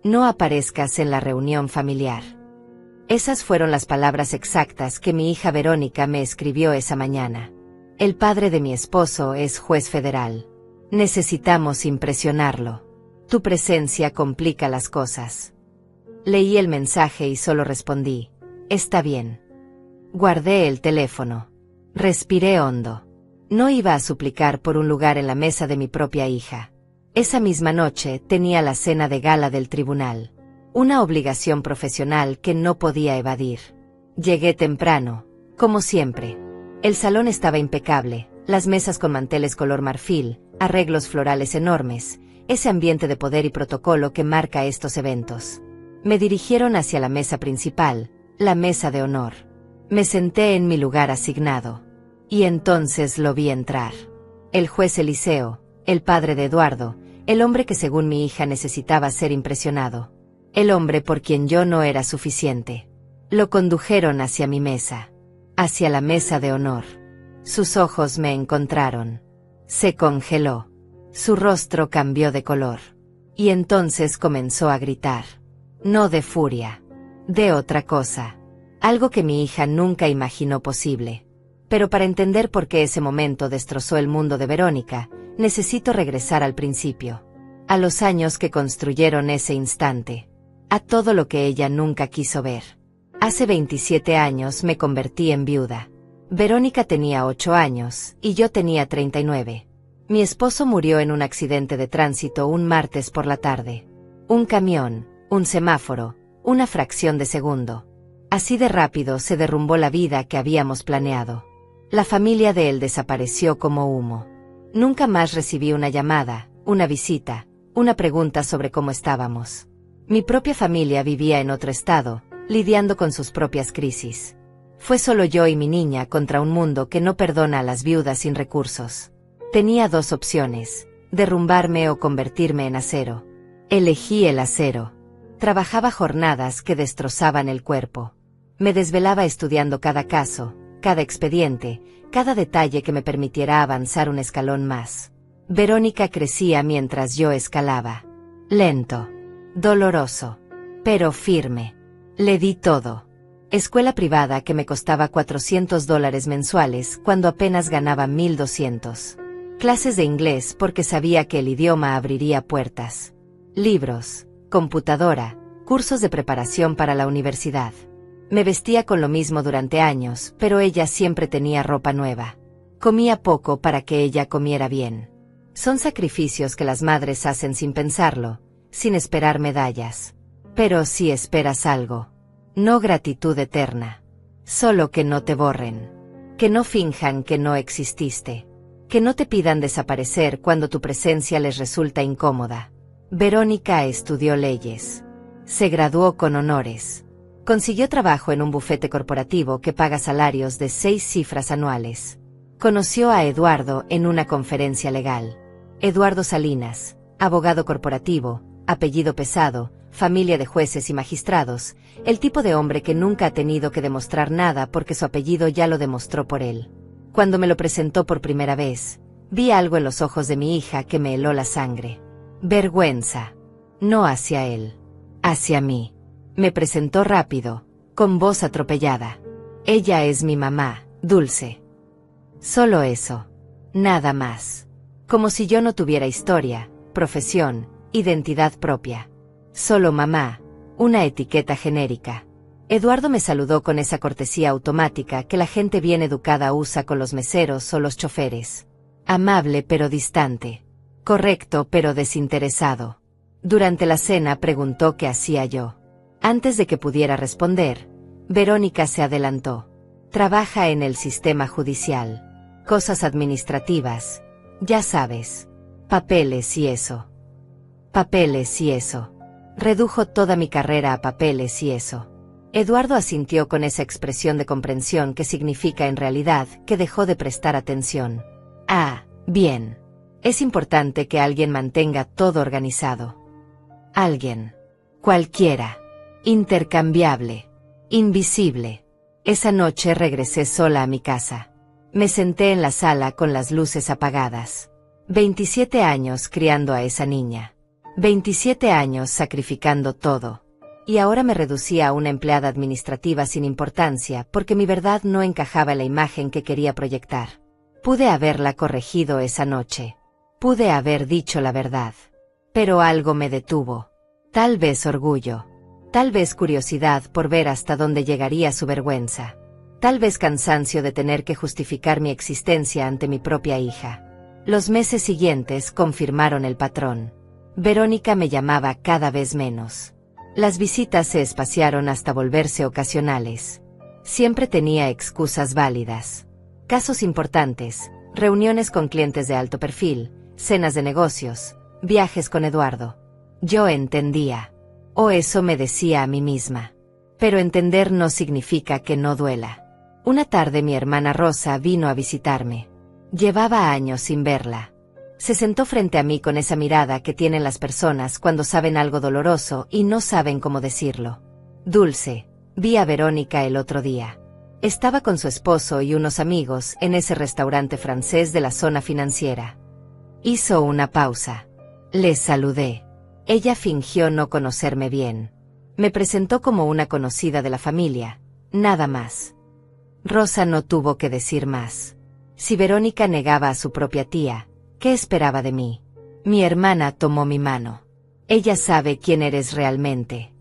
No aparezcas en la reunión familiar. Esas fueron las palabras exactas que mi hija Verónica me escribió esa mañana. El padre de mi esposo es juez federal. Necesitamos impresionarlo. Tu presencia complica las cosas. Leí el mensaje y solo respondí: está bien. Guardé el teléfono. Respiré hondo. No iba a suplicar por un lugar en la mesa de mi propia hija. Esa misma noche tenía la cena de gala del tribunal. Una obligación profesional que no podía evadir. Llegué temprano, como siempre. El salón estaba impecable, las mesas con manteles color marfil, arreglos florales enormes, ese ambiente de poder y protocolo que marca estos eventos. Me dirigieron hacia la mesa principal, la mesa de honor. Me senté en mi lugar asignado. Y entonces lo vi entrar. El juez Eliseo, el padre de Eduardo, el hombre que según mi hija necesitaba ser impresionado. El hombre por quien yo no era suficiente. Lo condujeron hacia mi mesa. Hacia la mesa de honor. Sus ojos me encontraron. Se congeló. Su rostro cambió de color. Y entonces comenzó a gritar. No de furia. De otra cosa. Algo que mi hija nunca imaginó posible. Pero para entender por qué ese momento destrozó el mundo de Verónica, necesito regresar al principio. A los años que construyeron ese instante. A todo lo que ella nunca quiso ver. Hace 27 años me convertí en viuda. Verónica tenía 8 años, y yo tenía 39. Mi esposo murió en un accidente de tránsito un martes por la tarde. Un camión, un semáforo, una fracción de segundo. Así de rápido se derrumbó la vida que habíamos planeado. La familia de él desapareció como humo. Nunca más recibí una llamada, una visita, una pregunta sobre cómo estábamos. Mi propia familia vivía en otro estado, lidiando con sus propias crisis. Fue solo yo y mi niña contra un mundo que no perdona a las viudas sin recursos. Tenía 2 opciones, derrumbarme o convertirme en acero. Elegí el acero. Trabajaba jornadas que destrozaban el cuerpo. Me desvelaba estudiando cada caso, cada expediente, cada detalle que me permitiera avanzar un escalón más. Verónica crecía mientras yo escalaba. Lento. Doloroso. Pero firme. Le di todo. Escuela privada que me costaba $400 mensuales cuando apenas ganaba 1,200. Clases de inglés porque sabía que el idioma abriría puertas. Libros, computadora, cursos de preparación para la universidad. Me vestía con lo mismo durante años, pero ella siempre tenía ropa nueva. Comía poco para que ella comiera bien. Son sacrificios que las madres hacen sin pensarlo, sin esperar medallas. Pero si esperas algo. No gratitud eterna. Solo que no te borren. Que no finjan que no exististe. Que no te pidan desaparecer cuando tu presencia les resulta incómoda. Verónica estudió leyes. Se graduó con honores. Consiguió trabajo en un bufete corporativo que paga salarios de 6 cifras anuales. Conoció a Eduardo en una conferencia legal. Eduardo Salinas, abogado corporativo, apellido pesado, familia de jueces y magistrados, el tipo de hombre que nunca ha tenido que demostrar nada porque su apellido ya lo demostró por él. Cuando me lo presentó por primera vez, vi algo en los ojos de mi hija que me heló la sangre. Vergüenza. No hacia él. Hacia mí. Me presentó rápido, con voz atropellada. Ella es mi mamá, Dulce. Solo eso. Nada más. Como si yo no tuviera historia, profesión, identidad propia. Solo mamá, una etiqueta genérica. Eduardo me saludó con esa cortesía automática que la gente bien educada usa con los meseros o los choferes. Amable pero distante. Correcto pero desinteresado. Durante la cena preguntó qué hacía yo. Antes de que pudiera responder, Verónica se adelantó. Trabaja en el sistema judicial. Cosas administrativas. Ya sabes. Papeles y eso. Papeles y eso. Redujo toda mi carrera a papeles y eso. Eduardo asintió con esa expresión de comprensión que significa en realidad que dejó de prestar atención. Ah, bien. Es importante que alguien mantenga todo organizado. Alguien. Cualquiera. Intercambiable. Invisible. Esa noche regresé sola a mi casa. Me senté en la sala con las luces apagadas. 27 años criando a esa niña. 27 años sacrificando todo. Y ahora me reducía a una empleada administrativa sin importancia porque mi verdad no encajaba en la imagen que quería proyectar. Pude haberla corregido esa noche. Pude haber dicho la verdad. Pero algo me detuvo. Tal vez orgullo. Tal vez curiosidad por ver hasta dónde llegaría su vergüenza. Tal vez cansancio de tener que justificar mi existencia ante mi propia hija. Los meses siguientes confirmaron el patrón. Verónica me llamaba cada vez menos. Las visitas se espaciaron hasta volverse ocasionales. Siempre tenía excusas válidas. Casos importantes, reuniones con clientes de alto perfil, cenas de negocios, viajes con Eduardo. Yo entendía. O eso me decía a mí misma. Pero entender no significa que no duela. Una tarde mi hermana Rosa vino a visitarme. Llevaba años sin verla. Se sentó frente a mí con esa mirada que tienen las personas cuando saben algo doloroso y no saben cómo decirlo. Dulce, vi a Verónica el otro día. Estaba con su esposo y unos amigos en ese restaurante francés de la zona financiera. Hizo una pausa. Les saludé. Ella fingió no conocerme bien. Me presentó como una conocida de la familia, nada más. Rosa no tuvo que decir más. Si Verónica negaba a su propia tía, ¿qué esperaba de mí? Mi hermana tomó mi mano. Ella sabe quién eres realmente.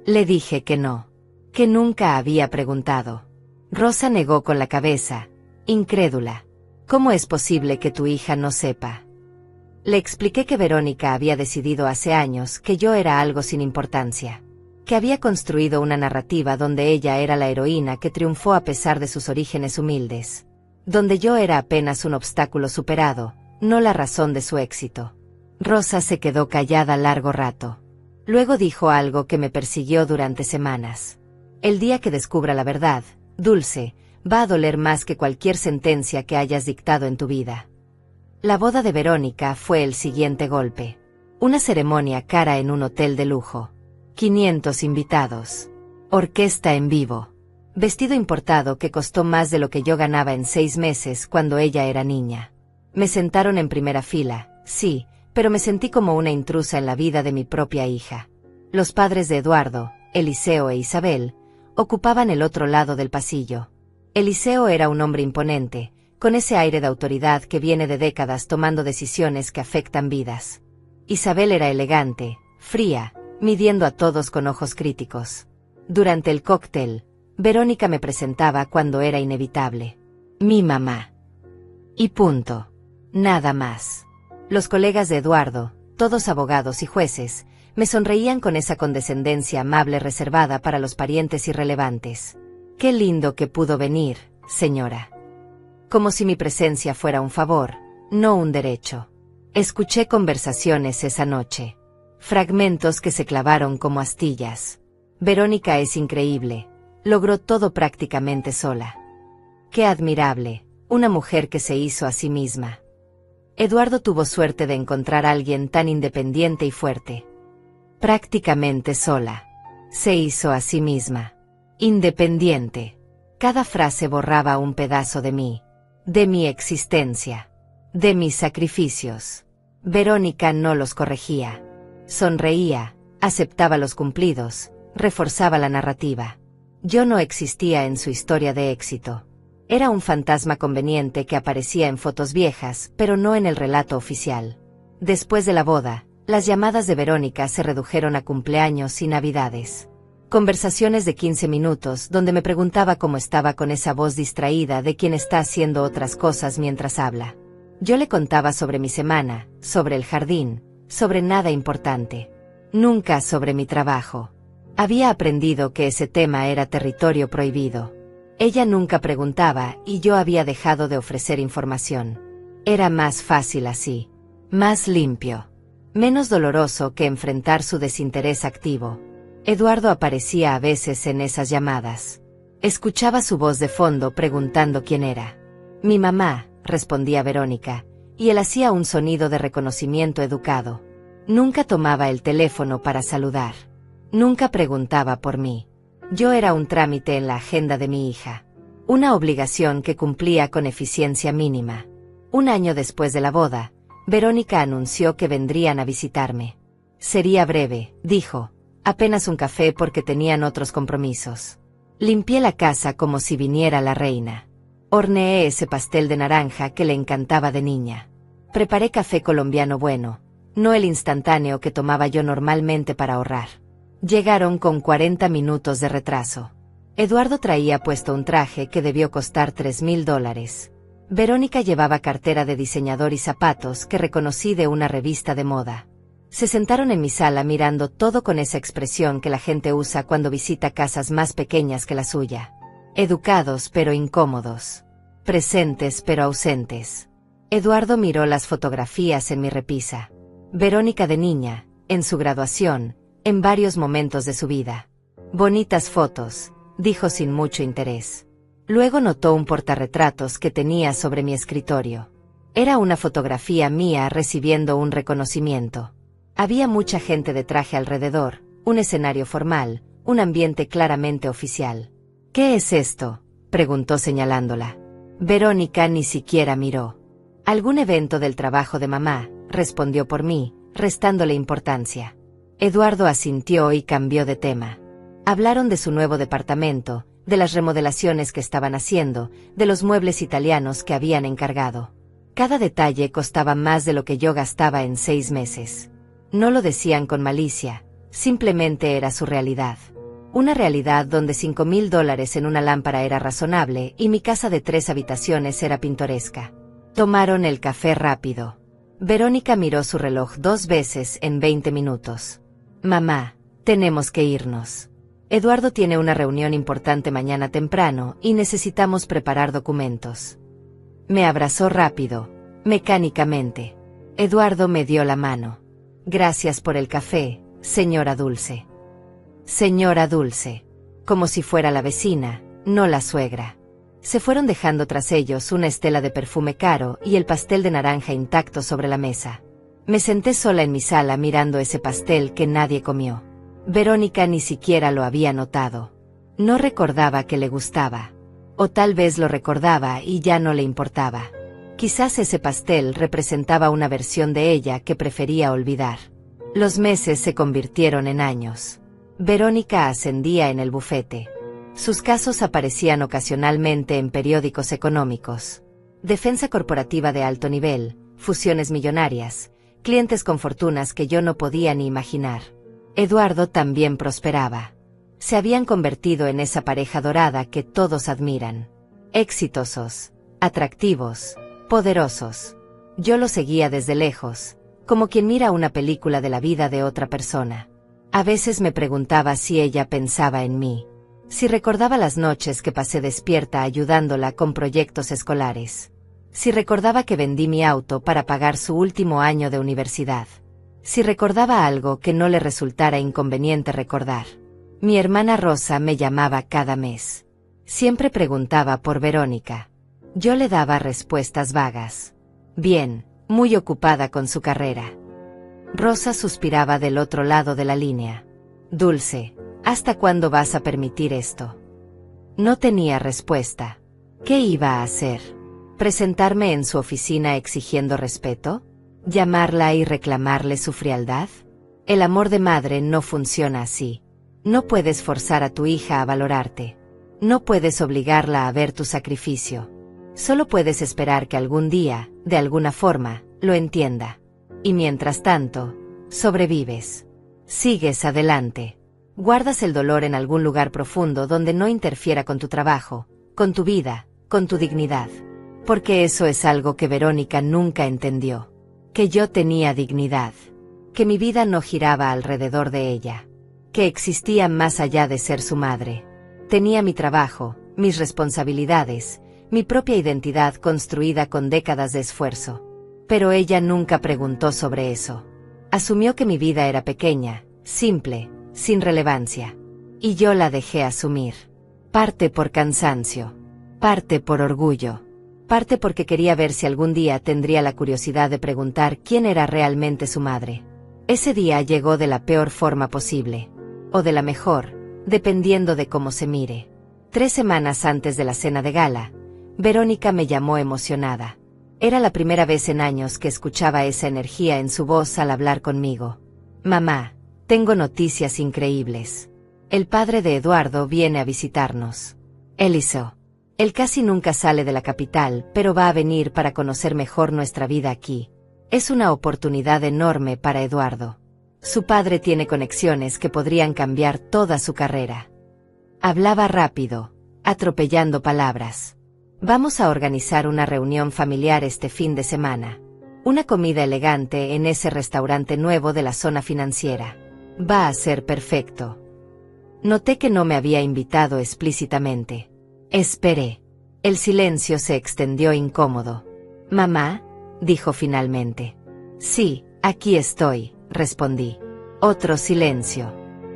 Le dije que no, que nunca había preguntado. Rosa negó con la cabeza, incrédula. ¿Cómo es posible que tu hija no sepa? Le expliqué que Verónica había decidido hace años que yo era algo sin importancia, que había construido una narrativa donde ella era la heroína que triunfó a pesar de sus orígenes humildes, donde yo era apenas un obstáculo superado, no la razón de su éxito. Rosa se quedó callada largo rato. Luego dijo algo que me persiguió durante semanas. El día que descubra la verdad, Dulce, va a doler más que cualquier sentencia que hayas dictado en tu vida. La boda de Verónica fue el siguiente golpe. Una ceremonia cara en un hotel de lujo. 500 invitados. Orquesta en vivo. Vestido importado que costó más de lo que yo ganaba en 6 meses cuando ella era niña. Me sentaron en primera fila, sí, pero me sentí como una intrusa en la vida de mi propia hija. Los padres de Eduardo, Eliseo e Isabel, ocupaban el otro lado del pasillo. Eliseo era un hombre imponente, con ese aire de autoridad que viene de décadas tomando decisiones que afectan vidas. Isabel era elegante, fría, midiendo a todos con ojos críticos. Durante el cóctel, Verónica me presentaba cuando era inevitable. Mi mamá. Y punto. Nada más. Los colegas de Eduardo, todos abogados y jueces, me sonreían con esa condescendencia amable reservada para los parientes irrelevantes. Qué lindo que pudo venir, señora. Como si mi presencia fuera un favor, no un derecho. Escuché conversaciones esa noche. Fragmentos que se clavaron como astillas. Verónica es increíble. Logró todo prácticamente sola. Qué admirable, una mujer que se hizo a sí misma. Eduardo tuvo suerte de encontrar a alguien tan independiente y fuerte. Prácticamente sola. Se hizo a sí misma. Independiente. Cada frase borraba un pedazo de mí. De mi existencia. De mis sacrificios. Verónica no los corregía. Sonreía, aceptaba los cumplidos, reforzaba la narrativa. Yo no existía en su historia de éxito. Era un fantasma conveniente que aparecía en fotos viejas, pero no en el relato oficial. Después de la boda, las llamadas de Verónica se redujeron a cumpleaños y navidades. Conversaciones de 15 minutos donde me preguntaba cómo estaba con esa voz distraída de quien está haciendo otras cosas mientras habla. Yo le contaba sobre mi semana, sobre el jardín, sobre nada importante. Nunca sobre mi trabajo. Había aprendido que ese tema era territorio prohibido. Ella nunca preguntaba y yo había dejado de ofrecer información. Era más fácil así. Más limpio. Menos doloroso que enfrentar su desinterés activo. Eduardo aparecía a veces en esas llamadas. Escuchaba su voz de fondo preguntando quién era. Mi mamá, respondía Verónica, y él hacía un sonido de reconocimiento educado. Nunca tomaba el teléfono para saludar. Nunca preguntaba por mí. Yo era un trámite en la agenda de mi hija. Una obligación que cumplía con eficiencia mínima. Un año después de la boda, Verónica anunció que vendrían a visitarme. Sería breve, dijo. Apenas un café porque tenían otros compromisos. Limpié la casa como si viniera la reina. Horneé ese pastel de naranja que le encantaba de niña. Preparé café colombiano bueno, no el instantáneo que tomaba yo normalmente para ahorrar. Llegaron con 40 minutos de retraso. Eduardo traía puesto un traje que debió costar $3,000. Verónica llevaba cartera de diseñador y zapatos que reconocí de una revista de moda. Se sentaron en mi sala mirando todo con esa expresión que la gente usa cuando visita casas más pequeñas que la suya. Educados pero incómodos. Presentes pero ausentes. Eduardo miró las fotografías en mi repisa. Verónica de niña, en su graduación, en varios momentos de su vida. Bonitas fotos, dijo sin mucho interés. Luego notó un portarretratos que tenía sobre mi escritorio. Era una fotografía mía recibiendo un reconocimiento. Había mucha gente de traje alrededor, un escenario formal, un ambiente claramente oficial. ¿Qué es esto?, preguntó señalándola. Verónica ni siquiera miró. Algún evento del trabajo de mamá, respondió por mí, restándole importancia. Eduardo asintió y cambió de tema. Hablaron de su nuevo departamento, de las remodelaciones que estaban haciendo, de los muebles italianos que habían encargado. Cada detalle costaba más de lo que yo gastaba en 6 meses. No lo decían con malicia, simplemente era su realidad. Una realidad donde $5,000 en una lámpara era razonable y mi casa de 3 habitaciones era pintoresca. Tomaron el café rápido. Verónica miró su reloj 2 veces en 20 minutos. Mamá, tenemos que irnos. Eduardo tiene una reunión importante mañana temprano y necesitamos preparar documentos. Me abrazó rápido, mecánicamente. Eduardo me dio la mano. Gracias por el café, señora Dulce. Señora Dulce. Como si fuera la vecina, no la suegra. Se fueron dejando tras ellos una estela de perfume caro y el pastel de naranja intacto sobre la mesa. Me senté sola en mi sala mirando ese pastel que nadie comió. Verónica ni siquiera lo había notado. No recordaba que le gustaba. O tal vez lo recordaba y ya no le importaba. Quizás ese pastel representaba una versión de ella que prefería olvidar. Los meses se convirtieron en años. Verónica ascendía en el bufete. Sus casos aparecían ocasionalmente en periódicos económicos. Defensa corporativa de alto nivel, fusiones millonarias, clientes con fortunas que yo no podía ni imaginar. Eduardo también prosperaba. Se habían convertido en esa pareja dorada que todos admiran. Exitosos, atractivos, poderosos. Yo lo seguía desde lejos, como quien mira una película de la vida de otra persona. A veces me preguntaba si ella pensaba en mí. Si recordaba las noches que pasé despierta ayudándola con proyectos escolares. Si recordaba que vendí mi auto para pagar su último año de universidad. Si recordaba algo que no le resultara inconveniente recordar. Mi hermana Rosa me llamaba cada mes. Siempre preguntaba por Verónica. Yo le daba respuestas vagas. Bien, muy ocupada con su carrera. Rosa suspiraba del otro lado de la línea. Dulce, ¿hasta cuándo vas a permitir esto? No tenía respuesta. ¿Qué iba a hacer? ¿Presentarme en su oficina exigiendo respeto? ¿Llamarla y reclamarle su frialdad? El amor de madre no funciona así. No puedes forzar a tu hija a valorarte. No puedes obligarla a ver tu sacrificio. Solo puedes esperar que algún día, de alguna forma, lo entienda. Y mientras tanto, sobrevives. Sigues adelante. Guardas el dolor en algún lugar profundo donde no interfiera con tu trabajo, con tu vida, con tu dignidad. Porque eso es algo que Verónica nunca entendió. Que yo tenía dignidad. Que mi vida no giraba alrededor de ella. Que existía más allá de ser su madre. Tenía mi trabajo, mis responsabilidades, mi propia identidad construida con décadas de esfuerzo. Pero ella nunca preguntó sobre eso. Asumió que mi vida era pequeña, simple, sin relevancia. Y yo la dejé asumir. Parte por cansancio. Parte por orgullo. Parte porque quería ver si algún día tendría la curiosidad de preguntar quién era realmente su madre. Ese día llegó de la peor forma posible. O de la mejor, dependiendo de cómo se mire. 3 semanas antes de la cena de gala, Verónica me llamó emocionada. Era la primera vez en años que escuchaba esa energía en su voz al hablar conmigo. Mamá, tengo noticias increíbles. El padre de Eduardo viene a visitarnos. Eliseo. Él casi nunca sale de la capital, pero va a venir para conocer mejor nuestra vida aquí. Es una oportunidad enorme para Eduardo. Su padre tiene conexiones que podrían cambiar toda su carrera. Hablaba rápido, atropellando palabras. Vamos a organizar una reunión familiar este fin de semana. Una comida elegante en ese restaurante nuevo de la zona financiera. Va a ser perfecto. Noté que no me había invitado explícitamente. Esperé. El silencio se extendió incómodo. «Mamá», dijo finalmente. «Sí, aquí estoy», respondí. Otro silencio.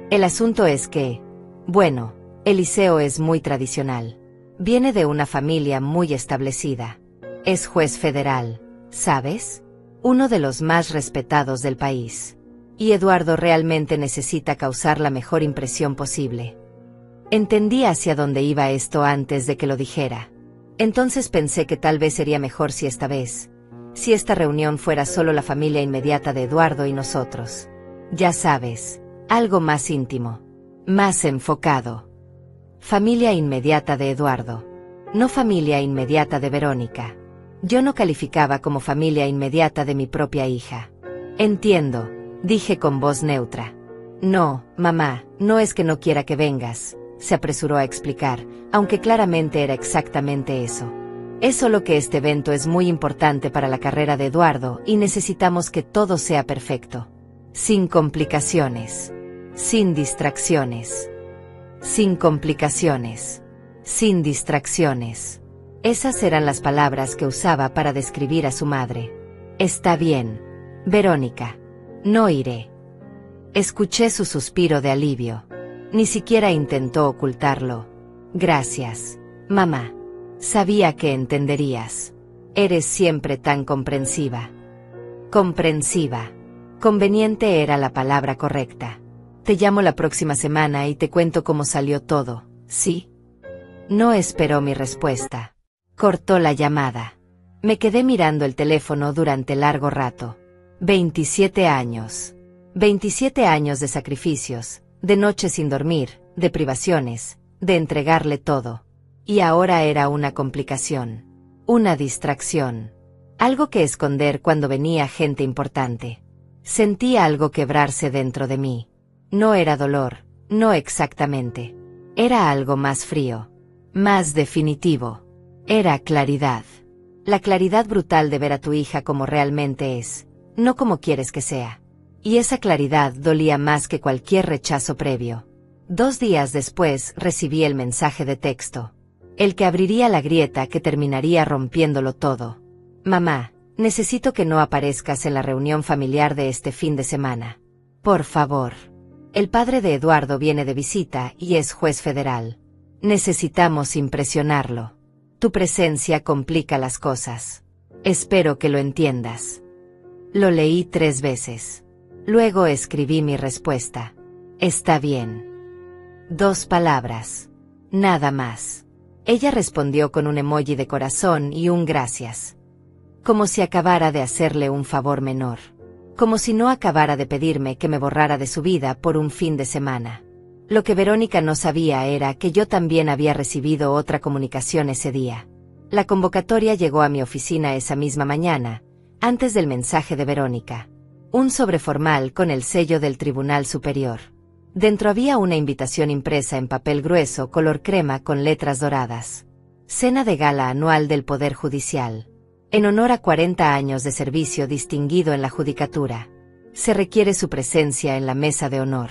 El asunto es que, bueno, Eliseo es muy tradicional. Viene de una familia muy establecida. Es juez federal, ¿sabes? Uno de los más respetados del país. Y Eduardo realmente necesita causar la mejor impresión posible. Entendí hacia dónde iba esto antes de que lo dijera. Entonces pensé que tal vez sería mejor si esta reunión fuera solo la familia inmediata de Eduardo y nosotros. Ya sabes, algo más íntimo, más enfocado. Familia inmediata de Eduardo. No familia inmediata de Verónica. Yo no calificaba como familia inmediata de mi propia hija. Entiendo, dije con voz neutra. No, mamá, no es que no quiera que vengas, se apresuró a explicar, aunque claramente era exactamente eso. Es solo que este evento es muy importante para la carrera de Eduardo y necesitamos que todo sea perfecto. Sin complicaciones. Sin distracciones. Sin complicaciones. Sin distracciones. Esas eran las palabras que usaba para describir a su madre. Está bien, Verónica. No iré. Escuché su suspiro de alivio. Ni siquiera intentó ocultarlo. Gracias, mamá. Sabía que entenderías. Eres siempre tan comprensiva. Comprensiva. Conveniente era la palabra correcta. Te llamo la próxima semana y te cuento cómo salió todo, ¿sí? No esperó mi respuesta. Cortó la llamada. Me quedé mirando el teléfono durante largo rato. 27 años. 27 años de sacrificios, de noches sin dormir, de privaciones, de entregarle todo. Y ahora era una complicación. Una distracción. Algo que esconder cuando venía gente importante. Sentí algo quebrarse dentro de mí. No era dolor, no exactamente. Era algo más frío. Más definitivo. Era claridad. La claridad brutal de ver a tu hija como realmente es, no como quieres que sea. Y esa claridad dolía más que cualquier rechazo previo. 2 días después recibí el mensaje de texto. El que abriría la grieta que terminaría rompiéndolo todo. Mamá, necesito que no aparezcas en la reunión familiar de este fin de semana. Por favor. El padre de Eduardo viene de visita y es juez federal. Necesitamos impresionarlo. Tu presencia complica las cosas. Espero que lo entiendas. Lo leí 3 veces. Luego escribí mi respuesta. Está bien. 2 palabras. Nada más. Ella respondió con un emoji de corazón y un gracias. Como si acabara de hacerle un favor menor. Como si no acabara de pedirme que me borrara de su vida por un fin de semana. Lo que Verónica no sabía era que yo también había recibido otra comunicación ese día. La convocatoria llegó a mi oficina esa misma mañana, antes del mensaje de Verónica. Un sobre formal con el sello del Tribunal Superior. Dentro había una invitación impresa en papel grueso color crema con letras doradas. Cena de gala anual del Poder Judicial. En honor a 40 años de servicio distinguido en la judicatura. Se requiere su presencia en la mesa de honor.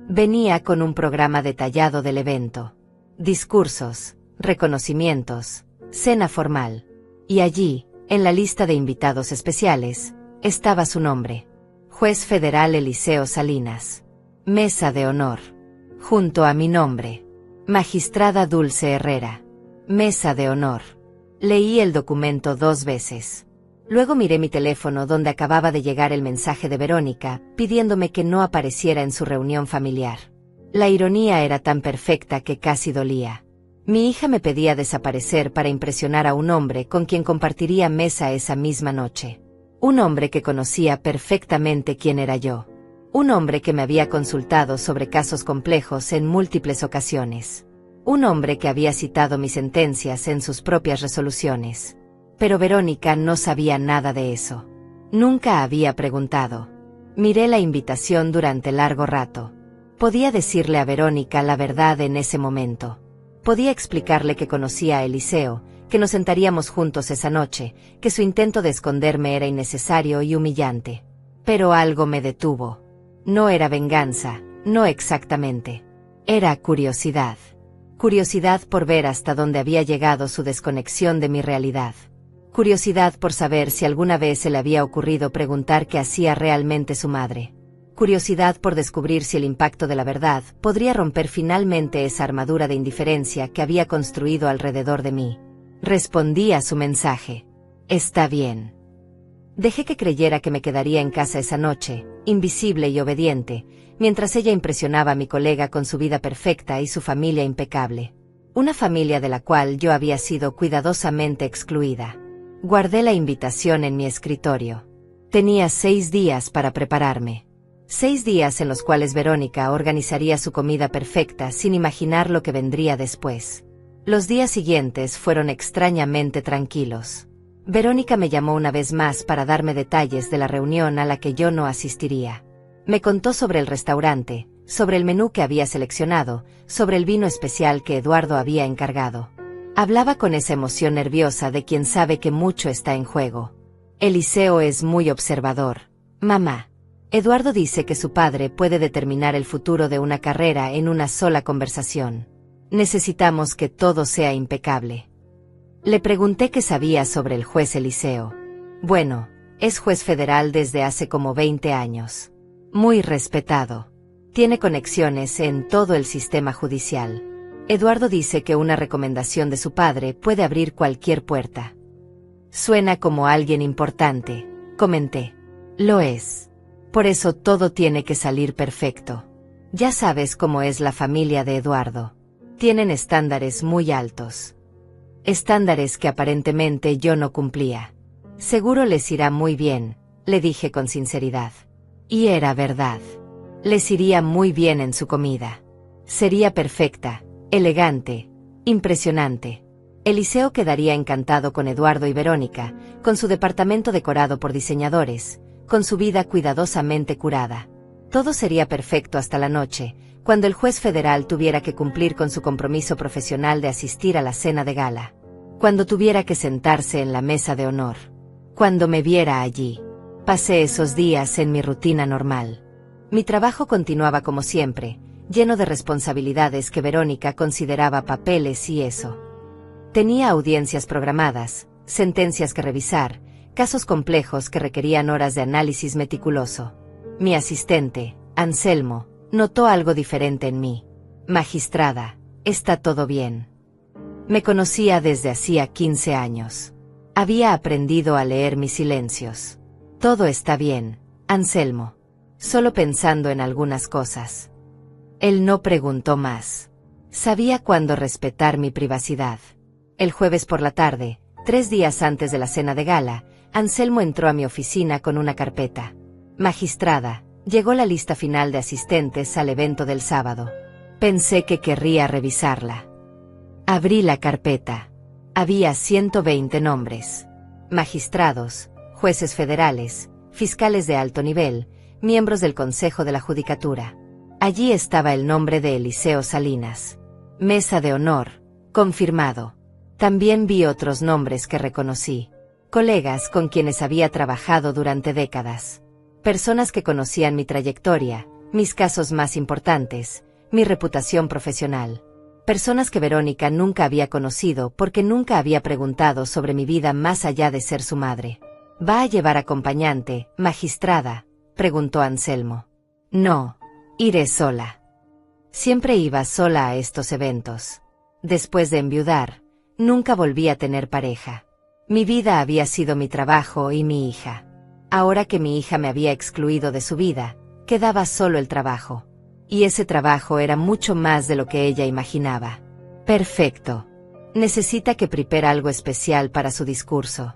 Venía con un programa detallado del evento. Discursos, reconocimientos, cena formal. Y allí, en la lista de invitados especiales, estaba su nombre. Juez federal Eliseo Salinas. Mesa de honor. Junto a mi nombre. Magistrada Dulce Herrera. Mesa de honor. Leí el documento 2 veces. Luego miré mi teléfono donde acababa de llegar el mensaje de Verónica, pidiéndome que no apareciera en su reunión familiar. La ironía era tan perfecta que casi dolía. Mi hija me pedía desaparecer para impresionar a un hombre con quien compartiría mesa esa misma noche. Un hombre que conocía perfectamente quién era yo. Un hombre que me había consultado sobre casos complejos en múltiples ocasiones. Un hombre que había citado mis sentencias en sus propias resoluciones. Pero Verónica no sabía nada de eso. Nunca había preguntado. Miré la invitación durante largo rato. Podía decirle a Verónica la verdad en ese momento. Podía explicarle que conocía a Eliseo, que nos sentaríamos juntos esa noche, que su intento de esconderme era innecesario y humillante. Pero algo me detuvo. No era venganza, no exactamente. Era curiosidad. Curiosidad por ver hasta dónde había llegado su desconexión de mi realidad. Curiosidad por saber si alguna vez se le había ocurrido preguntar qué hacía realmente su madre. Curiosidad por descubrir si el impacto de la verdad podría romper finalmente esa armadura de indiferencia que había construido alrededor de mí. Respondí a su mensaje. Está bien. Dejé que creyera que me quedaría en casa esa noche, invisible y obediente, mientras ella impresionaba a mi colega con su vida perfecta y su familia impecable. Una familia de la cual yo había sido cuidadosamente excluida. Guardé la invitación en mi escritorio. Tenía 6 días para prepararme. 6 días en los cuales Verónica organizaría su comida perfecta sin imaginar lo que vendría después. Los días siguientes fueron extrañamente tranquilos. Verónica me llamó una vez más para darme detalles de la reunión a la que yo no asistiría. Me contó sobre el restaurante, sobre el menú que había seleccionado, sobre el vino especial que Eduardo había encargado. Hablaba con esa emoción nerviosa de quien sabe que mucho está en juego. Eliseo es muy observador. Mamá. Eduardo dice que su padre puede determinar el futuro de una carrera en una sola conversación. Necesitamos que todo sea impecable. Le pregunté qué sabía sobre el juez Eliseo. Bueno, es juez federal desde hace como 20 años. Muy respetado. Tiene conexiones en todo el sistema judicial. Eduardo dice que una recomendación de su padre puede abrir cualquier puerta. Suena como alguien importante, comenté. Lo es. Por eso todo tiene que salir perfecto. Ya sabes cómo es la familia de Eduardo. Tienen estándares muy altos. Estándares que aparentemente yo no cumplía. Seguro les irá muy bien, le dije con sinceridad. Y era verdad. Les iría muy bien en su comida. Sería perfecta, elegante, impresionante. Eliseo quedaría encantado con Eduardo y Verónica, con su departamento decorado por diseñadores, con su vida cuidadosamente curada. Todo sería perfecto hasta la noche, cuando el juez federal tuviera que cumplir con su compromiso profesional de asistir a la cena de gala. Cuando tuviera que sentarse en la mesa de honor. Cuando me viera allí. Pasé esos días en mi rutina normal. Mi trabajo continuaba como siempre, lleno de responsabilidades que Verónica consideraba papeles y eso. Tenía audiencias programadas, sentencias que revisar, casos complejos que requerían horas de análisis meticuloso. Mi asistente, Anselmo, notó algo diferente en mí. Magistrada, ¿está todo bien? Me conocía desde hacía 15 años. Había aprendido a leer mis silencios. Todo está bien, Anselmo. Solo pensando en algunas cosas. Él no preguntó más. Sabía cuándo respetar mi privacidad. El jueves por la tarde, 3 días antes de la cena de gala, Anselmo entró a mi oficina con una carpeta. Magistrada, llegó la lista final de asistentes al evento del sábado. Pensé que querría revisarla. Abrí la carpeta. Había 120 nombres. Magistrados, jueces federales, fiscales de alto nivel, miembros del Consejo de la Judicatura. Allí estaba el nombre de Eliseo Salinas. Mesa de honor, confirmado. También vi otros nombres que reconocí. Colegas con quienes había trabajado durante décadas. Personas que conocían mi trayectoria, mis casos más importantes, mi reputación profesional. Personas que Verónica nunca había conocido porque nunca había preguntado sobre mi vida más allá de ser su madre. ¿Va a llevar acompañante, magistrada?, preguntó Anselmo. No, iré sola. Siempre iba sola a estos eventos. Después de enviudar, nunca volví a tener pareja. Mi vida había sido mi trabajo y mi hija. Ahora que mi hija me había excluido de su vida, quedaba solo el trabajo. Y ese trabajo era mucho más de lo que ella imaginaba. Perfecto. Necesita que prepare algo especial para su discurso.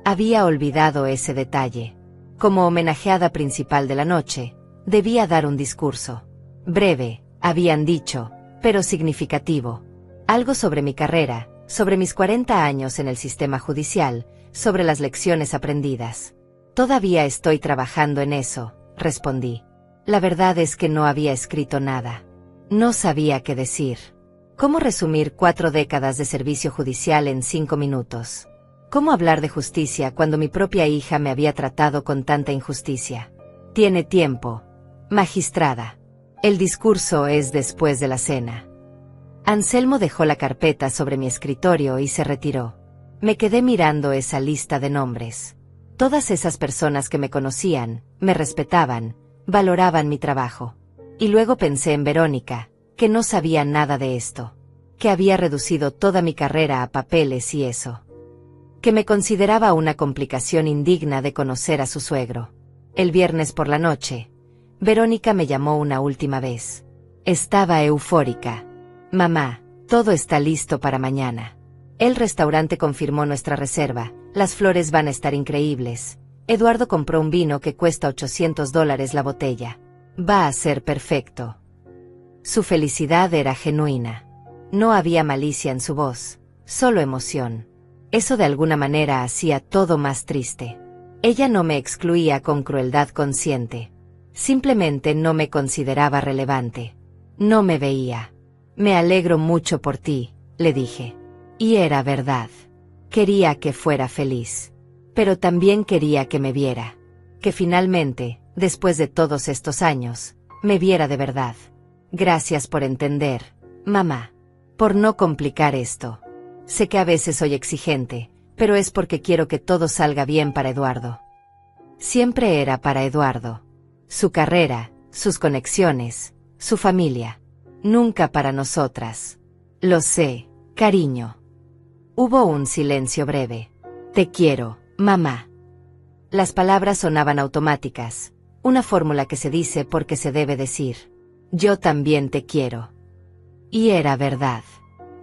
Había olvidado ese detalle. Como homenajeada principal de la noche, Debía dar un discurso. Breve, habían dicho, pero significativo. Algo sobre mi carrera, sobre mis 40 años en el sistema judicial, sobre las lecciones aprendidas. Todavía estoy trabajando en eso, respondí. La verdad es que no había escrito nada. No sabía qué decir. ¿Cómo resumir 4 décadas de servicio judicial en 5 minutos? ¿Cómo hablar de justicia cuando mi propia hija me había tratado con tanta injusticia? Tiene tiempo. Magistrada. El discurso es después de la cena. Anselmo dejó la carpeta sobre mi escritorio y se retiró. Me quedé mirando esa lista de nombres. Todas esas personas que me conocían, me respetaban, valoraban mi trabajo. Y luego pensé en Verónica, que no sabía nada de esto. Que había reducido toda mi carrera a papeles y eso. Que me consideraba una complicación indigna de conocer a su suegro. El viernes por la noche, Verónica me llamó una última vez. Estaba eufórica. Mamá, todo está listo para mañana. El restaurante confirmó nuestra reserva, las flores van a estar increíbles. Eduardo compró un vino que cuesta $800 la botella. Va a ser perfecto. Su felicidad era genuina. No había malicia en su voz, solo emoción. Eso de alguna manera hacía todo más triste. Ella no me excluía con crueldad consciente. Simplemente no me consideraba relevante. No me veía. Me alegro mucho por ti, le dije. Y era verdad. Quería que fuera feliz. Pero también quería que me viera. Que finalmente, después de todos estos años, me viera de verdad. Gracias por entender, mamá. Por no complicar esto. Sé que a veces soy exigente, pero es porque quiero que todo salga bien para Eduardo. Siempre era para Eduardo. Su carrera, sus conexiones, su familia. Nunca para nosotras. Lo sé, cariño. Hubo un silencio breve. Te quiero, mamá. Las palabras sonaban automáticas, una fórmula que se dice porque se debe decir. Yo también te quiero. Y era verdad.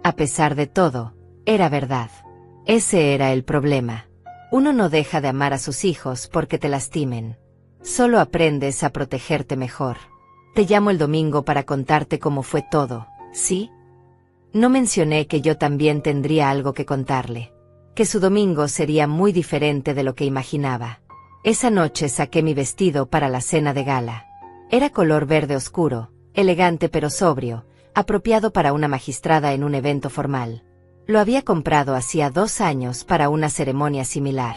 A pesar de todo, era verdad. Ese era el problema. Uno no deja de amar a sus hijos porque te lastimen. Solo aprendes a protegerte mejor. Te llamo el domingo para contarte cómo fue todo, ¿sí? No mencioné que yo también tendría algo que contarle. Que su domingo sería muy diferente de lo que imaginaba. Esa noche saqué mi vestido para la cena de gala. Era color verde oscuro, elegante pero sobrio, apropiado para una magistrada en un evento formal. Lo había comprado hacía 2 años para una ceremonia similar.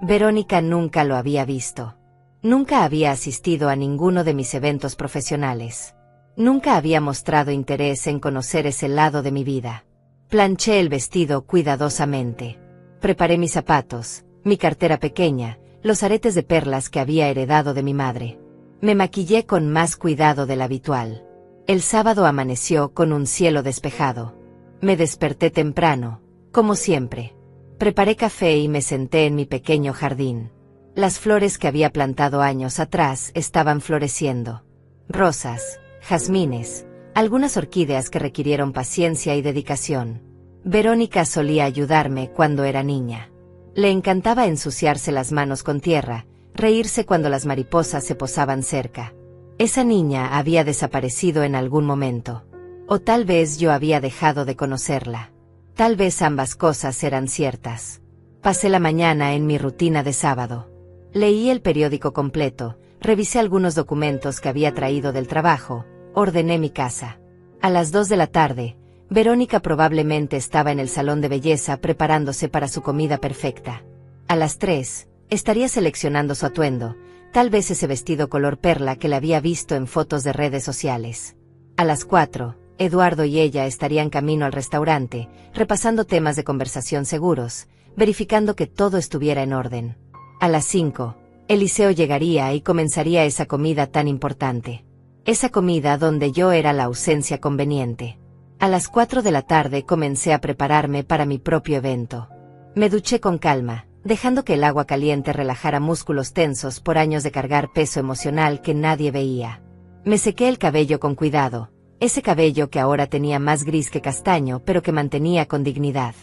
Verónica nunca lo había visto. Nunca había asistido a ninguno de mis eventos profesionales. Nunca había mostrado interés en conocer ese lado de mi vida. Planché el vestido cuidadosamente. Preparé mis zapatos, mi cartera pequeña, los aretes de perlas que había heredado de mi madre. Me maquillé con más cuidado del habitual. El sábado amaneció con un cielo despejado. Me desperté temprano, como siempre. Preparé café y me senté en mi pequeño jardín. Las flores que había plantado años atrás estaban floreciendo. Rosas, jazmines, algunas orquídeas que requirieron paciencia y dedicación. Verónica solía ayudarme cuando era niña. Le encantaba ensuciarse las manos con tierra, reírse cuando las mariposas se posaban cerca. Esa niña había desaparecido en algún momento. O tal vez yo había dejado de conocerla. Tal vez ambas cosas eran ciertas. Pasé la mañana en mi rutina de sábado. Leí el periódico completo, revisé algunos documentos que había traído del trabajo, ordené mi casa. A las 2 de la tarde, Verónica probablemente estaba en el salón de belleza preparándose para su comida perfecta. A las 3, estaría seleccionando su atuendo, tal vez ese vestido color perla que le había visto en fotos de redes sociales. A las 4, Eduardo y ella estarían camino al restaurante, repasando temas de conversación seguros, verificando que todo estuviera en orden. A las 5, Eliseo llegaría y comenzaría esa comida tan importante. Esa comida donde yo era la ausencia conveniente. A las 4 de la tarde comencé a prepararme para mi propio evento. Me duché con calma, dejando que el agua caliente relajara músculos tensos por años de cargar peso emocional que nadie veía. Me sequé el cabello con cuidado, ese cabello que ahora tenía más gris que castaño pero que mantenía con dignidad.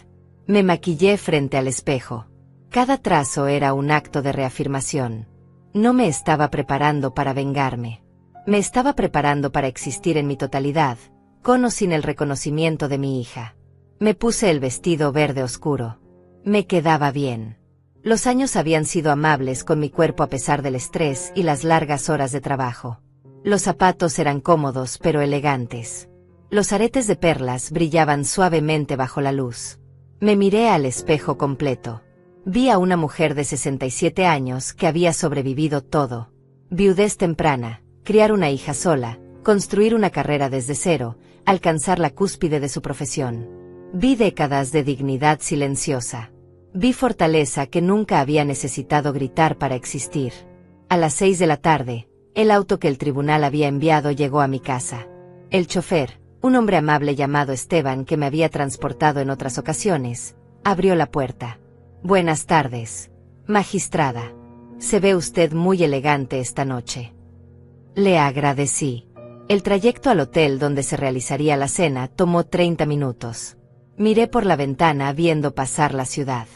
Me maquillé frente al espejo. Cada trazo era un acto de reafirmación. No me estaba preparando para vengarme. Me estaba preparando para existir en mi totalidad, con o sin el reconocimiento de mi hija. Me puse el vestido verde oscuro. Me quedaba bien. Los años habían sido amables con mi cuerpo a pesar del estrés y las largas horas de trabajo. Los zapatos eran cómodos pero elegantes. Los aretes de perlas brillaban suavemente bajo la luz. Me miré al espejo completo. Vi a una mujer de 67 años que había sobrevivido todo. Viudez temprana, criar una hija sola, construir una carrera desde cero, alcanzar la cúspide de su profesión. Vi décadas de dignidad silenciosa. Vi fortaleza que nunca había necesitado gritar para existir. A las 6 de la tarde, el auto que el tribunal había enviado llegó a mi casa. El chofer, un hombre amable llamado Esteban que me había transportado en otras ocasiones, abrió la puerta. Buenas tardes, magistrada. Se ve usted muy elegante esta noche. Le agradecí. El trayecto al hotel donde se realizaría la cena tomó 30 minutos. Miré por la ventana viendo pasar la ciudad.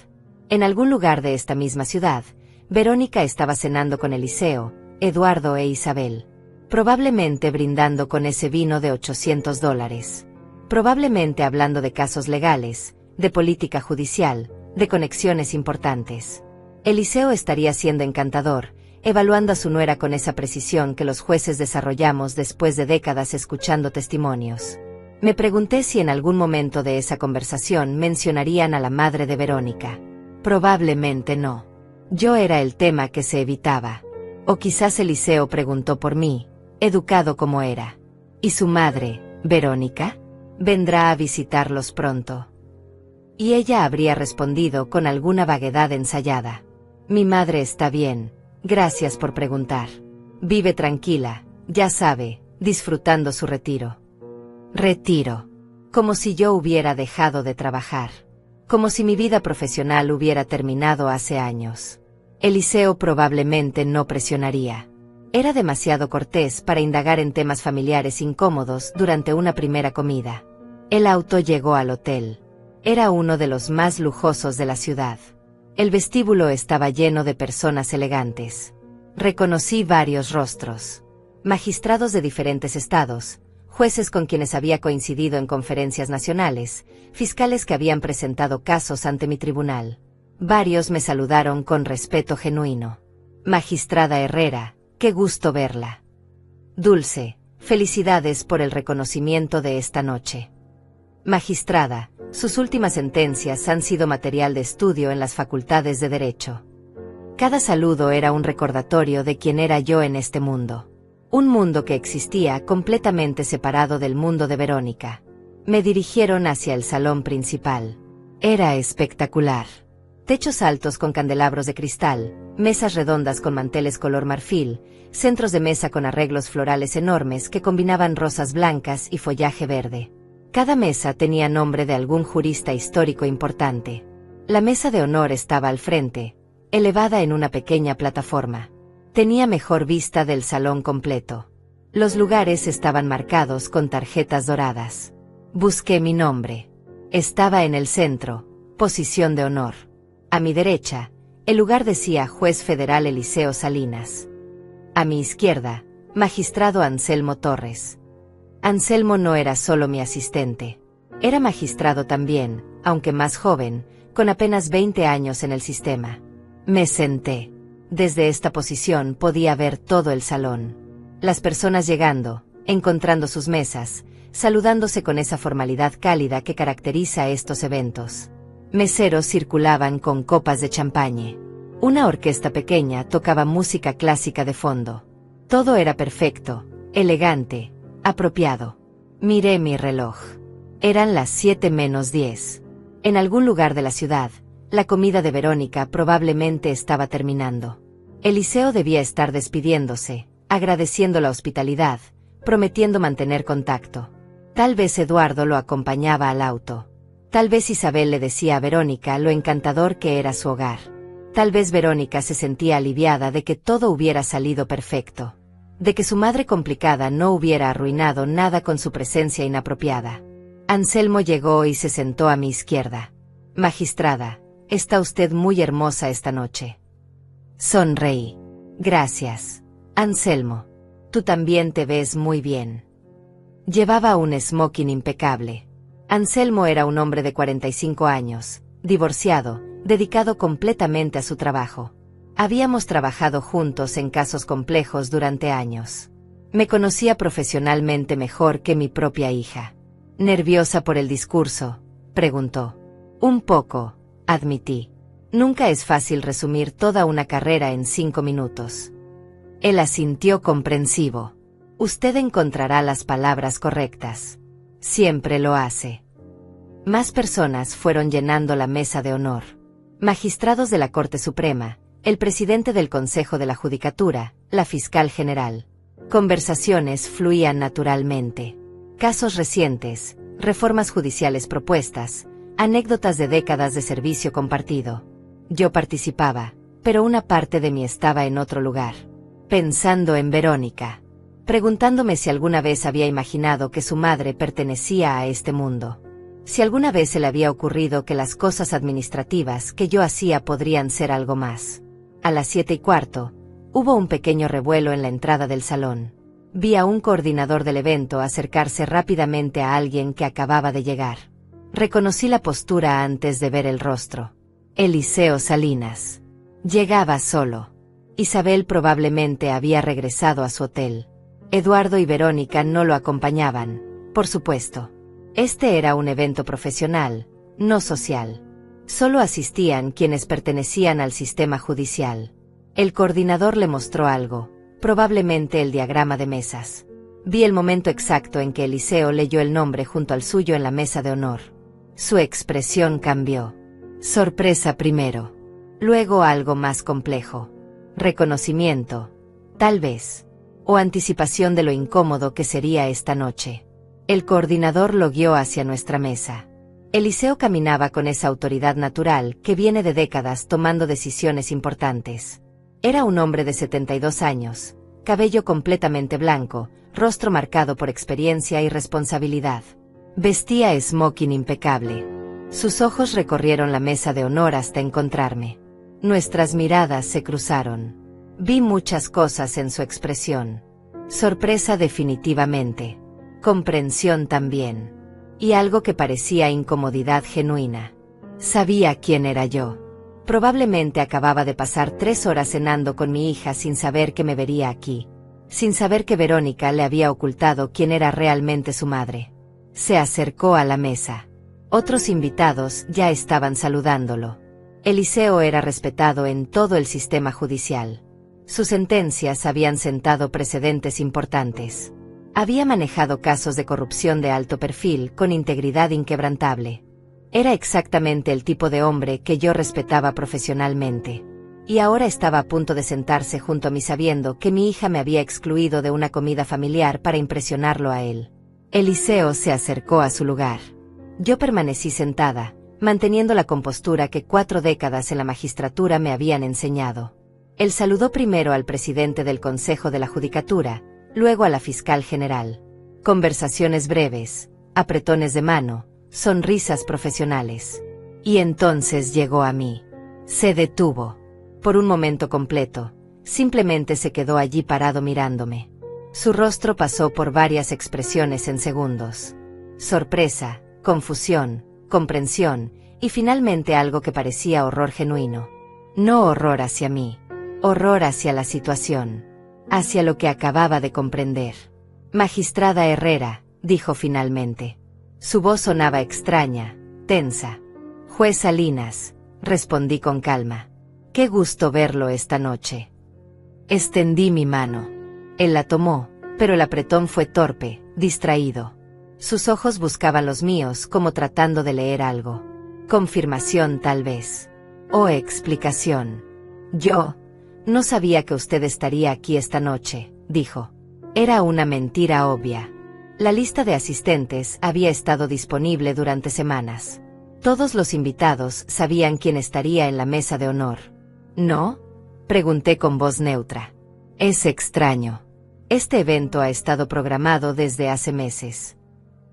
En algún lugar de esta misma ciudad, Verónica estaba cenando con Eliseo, Eduardo e Isabel. Probablemente brindando con ese vino de $800. Probablemente hablando de casos legales, de política judicial, de conexiones importantes. Eliseo estaría siendo encantador, evaluando a su nuera con esa precisión que los jueces desarrollamos después de décadas escuchando testimonios. Me pregunté si en algún momento de esa conversación mencionarían a la madre de Verónica. Probablemente no. Yo era el tema que se evitaba. O quizás Eliseo preguntó por mí, educado como era. ¿Y su madre, Verónica? ¿Vendrá a visitarlos pronto? Y ella habría respondido con alguna vaguedad ensayada. Mi madre está bien, gracias por preguntar. Vive tranquila, ya sabe, disfrutando su retiro. Retiro. Como si yo hubiera dejado de trabajar. Como si mi vida profesional hubiera terminado hace años. Eliseo probablemente no presionaría. Era demasiado cortés para indagar en temas familiares incómodos durante una primera comida. El auto llegó al hotel. Era uno de los más lujosos de la ciudad. El vestíbulo estaba lleno de personas elegantes. Reconocí varios rostros. Magistrados de diferentes estados, jueces con quienes había coincidido en conferencias nacionales, fiscales que habían presentado casos ante mi tribunal. Varios me saludaron con respeto genuino. Magistrada Herrera, qué gusto verla. Dulce, felicidades por el reconocimiento de esta noche. Magistrada, sus últimas sentencias han sido material de estudio en las facultades de Derecho. Cada saludo era un recordatorio de quién era yo en este mundo. Un mundo que existía completamente separado del mundo de Verónica. Me dirigieron hacia el salón principal. Era espectacular. Techos altos con candelabros de cristal, mesas redondas con manteles color marfil, centros de mesa con arreglos florales enormes que combinaban rosas blancas y follaje verde. Cada mesa tenía nombre de algún jurista histórico importante. La mesa de honor estaba al frente, elevada en una pequeña plataforma. Tenía mejor vista del salón completo. Los lugares estaban marcados con tarjetas doradas. Busqué mi nombre. Estaba en el centro, posición de honor. A mi derecha, el lugar decía Juez Federal Eliseo Salinas. A mi izquierda, Magistrado Anselmo Torres. Anselmo no era solo mi asistente. Era magistrado también, aunque más joven, con apenas 20 años en el sistema. Me senté. Desde esta posición podía ver todo el salón. Las personas llegando, encontrando sus mesas, saludándose con esa formalidad cálida que caracteriza estos eventos. Meseros circulaban con copas de champaña. Una orquesta pequeña tocaba música clásica de fondo. Todo era perfecto, elegante, apropiado. Miré mi reloj. Eran las 7:10. En algún lugar de la ciudad, la comida de Verónica probablemente estaba terminando. Eliseo debía estar despidiéndose, agradeciendo la hospitalidad, prometiendo mantener contacto. Tal vez Eduardo lo acompañaba al auto. Tal vez Isabel le decía a Verónica lo encantador que era su hogar. Tal vez Verónica se sentía aliviada de que todo hubiera salido perfecto. De que su madre complicada no hubiera arruinado nada con su presencia inapropiada. Anselmo llegó y se sentó a mi izquierda. Magistrada, está usted muy hermosa esta noche. Sonreí. Gracias, Anselmo. Tú también te ves muy bien. Llevaba un smoking impecable. Anselmo era un hombre de 45 años, divorciado, dedicado completamente a su trabajo. Habíamos trabajado juntos en casos complejos durante años. Me conocía profesionalmente mejor que mi propia hija. ¿Nerviosa por el discurso?, preguntó. Un poco, admití. Nunca es fácil resumir toda una carrera en 5 minutos. Él asintió comprensivo. Usted encontrará las palabras correctas. Siempre lo hace. Más personas fueron llenando la mesa de honor. Magistrados de la Corte Suprema, el presidente del Consejo de la Judicatura, la fiscal general. Conversaciones fluían naturalmente. Casos recientes, reformas judiciales propuestas, anécdotas de décadas de servicio compartido. Yo participaba, pero una parte de mí estaba en otro lugar. Pensando en Verónica. Preguntándome si alguna vez había imaginado que su madre pertenecía a este mundo. Si alguna vez se le había ocurrido que las cosas administrativas que yo hacía podrían ser algo más. A las 7:15, hubo un pequeño revuelo en la entrada del salón. Vi a un coordinador del evento acercarse rápidamente a alguien que acababa de llegar. Reconocí la postura antes de ver el rostro. Eliseo Salinas. Llegaba solo. Isabel probablemente había regresado a su hotel. Eduardo y Verónica no lo acompañaban, por supuesto. Este era un evento profesional, no social. Solo asistían quienes pertenecían al sistema judicial. El coordinador le mostró algo, probablemente el diagrama de mesas. Vi el momento exacto en que Eliseo leyó el nombre junto al suyo en la mesa de honor. Su expresión cambió. Sorpresa primero. Luego algo más complejo. Reconocimiento, tal vez. O anticipación de lo incómodo que sería esta noche. El coordinador lo guió hacia nuestra mesa. Eliseo caminaba con esa autoridad natural que viene de décadas tomando decisiones importantes. Era un hombre de 72 años, cabello completamente blanco, rostro marcado por experiencia y responsabilidad. Vestía smoking impecable. Sus ojos recorrieron la mesa de honor hasta encontrarme. Nuestras miradas se cruzaron. Vi muchas cosas en su expresión. Sorpresa definitivamente. Comprensión también. Y algo que parecía incomodidad genuina. Sabía quién era yo. Probablemente acababa de pasar 3 horas cenando con mi hija sin saber que me vería aquí. Sin saber que Verónica le había ocultado quién era realmente su madre. Se acercó a la mesa. Otros invitados ya estaban saludándolo. Eliseo era respetado en todo el sistema judicial. Sus sentencias habían sentado precedentes importantes. Había manejado casos de corrupción de alto perfil con integridad inquebrantable. Era exactamente el tipo de hombre que yo respetaba profesionalmente. Y ahora estaba a punto de sentarse junto a mí sabiendo que mi hija me había excluido de una comida familiar para impresionarlo a él. Eliseo se acercó a su lugar. Yo permanecí sentada, manteniendo la compostura que 4 décadas en la magistratura me habían enseñado. Él saludó primero al presidente del Consejo de la Judicatura, luego a la fiscal general. Conversaciones breves, apretones de mano, sonrisas profesionales. Y entonces llegó a mí. Se detuvo. Por un momento completo, simplemente se quedó allí parado mirándome. Su rostro pasó por varias expresiones en segundos. Sorpresa, confusión, comprensión, y finalmente algo que parecía horror genuino. No horror hacia mí, horror hacia la situación, hacia lo que acababa de comprender. Magistrada Herrera, dijo finalmente. Su voz sonaba extraña, tensa. Juez Salinas, respondí con calma. Qué gusto verlo esta noche. Extendí mi mano. Él la tomó, pero el apretón fue torpe, distraído. Sus ojos buscaban los míos como tratando de leer algo. Confirmación tal vez. O explicación. Yo no sabía que usted estaría aquí esta noche, dijo. Era una mentira obvia. La lista de asistentes había estado disponible durante semanas. Todos los invitados sabían quién estaría en la mesa de honor. ¿No? Pregunté con voz neutra. Es extraño. Este evento ha estado programado desde hace meses.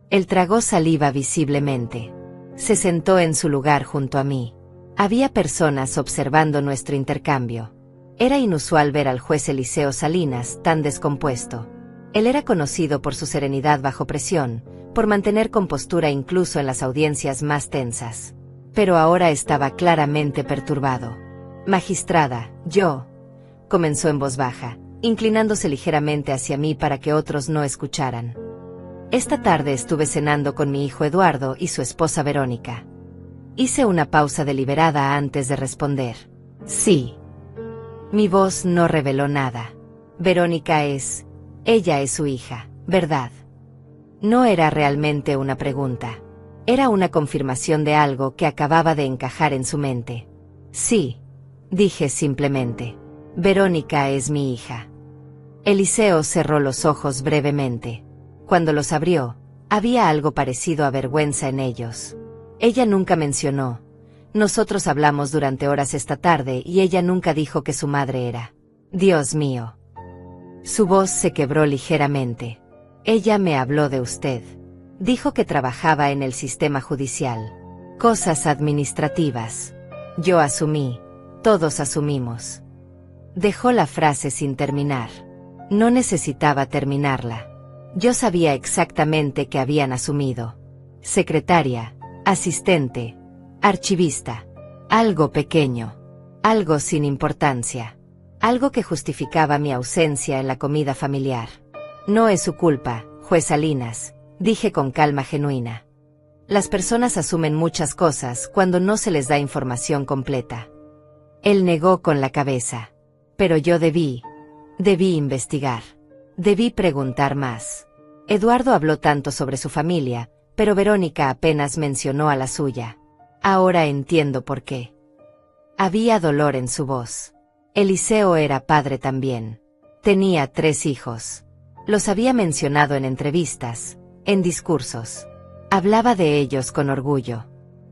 Él tragó saliva visiblemente. Se sentó en su lugar junto a mí. Había personas observando nuestro intercambio. Era inusual ver al juez Eliseo Salinas tan descompuesto. Él era conocido por su serenidad bajo presión, por mantener compostura incluso en las audiencias más tensas. Pero ahora estaba claramente perturbado. Magistrada, comenzó en voz baja, inclinándose ligeramente hacia mí para que otros no escucharan. Esta tarde estuve cenando con mi hijo Eduardo y su esposa Verónica. Hice una pausa deliberada antes de responder. Sí. Mi voz no reveló nada. Ella es su hija, ¿verdad? No era realmente una pregunta. Era una confirmación de algo que acababa de encajar en su mente. Sí, dije simplemente. Verónica es mi hija. Eliseo cerró los ojos brevemente. Cuando los abrió, había algo parecido a vergüenza en ellos. Ella nunca mencionó. Nosotros hablamos durante horas esta tarde y ella nunca dijo que su madre era. Dios mío. Su voz se quebró ligeramente. Ella me habló de usted. Dijo que trabajaba en el sistema judicial. Cosas administrativas. Yo asumí. Todos asumimos. Dejó la frase sin terminar. No necesitaba terminarla. Yo sabía exactamente qué habían asumido. Secretaria, asistente, archivista. Algo pequeño. Algo sin importancia. Algo que justificaba mi ausencia en la comida familiar. No es su culpa, juez Salinas, dije con calma genuina. Las personas asumen muchas cosas cuando no se les da información completa. Él negó con la cabeza. Pero yo debí investigar. Debí preguntar más. Eduardo habló tanto sobre su familia, pero Verónica apenas mencionó a la suya. Ahora entiendo por qué. Había dolor en su voz. Eliseo era padre también. Tenía 3 hijos. Los había mencionado en entrevistas, en discursos. Hablaba de ellos con orgullo.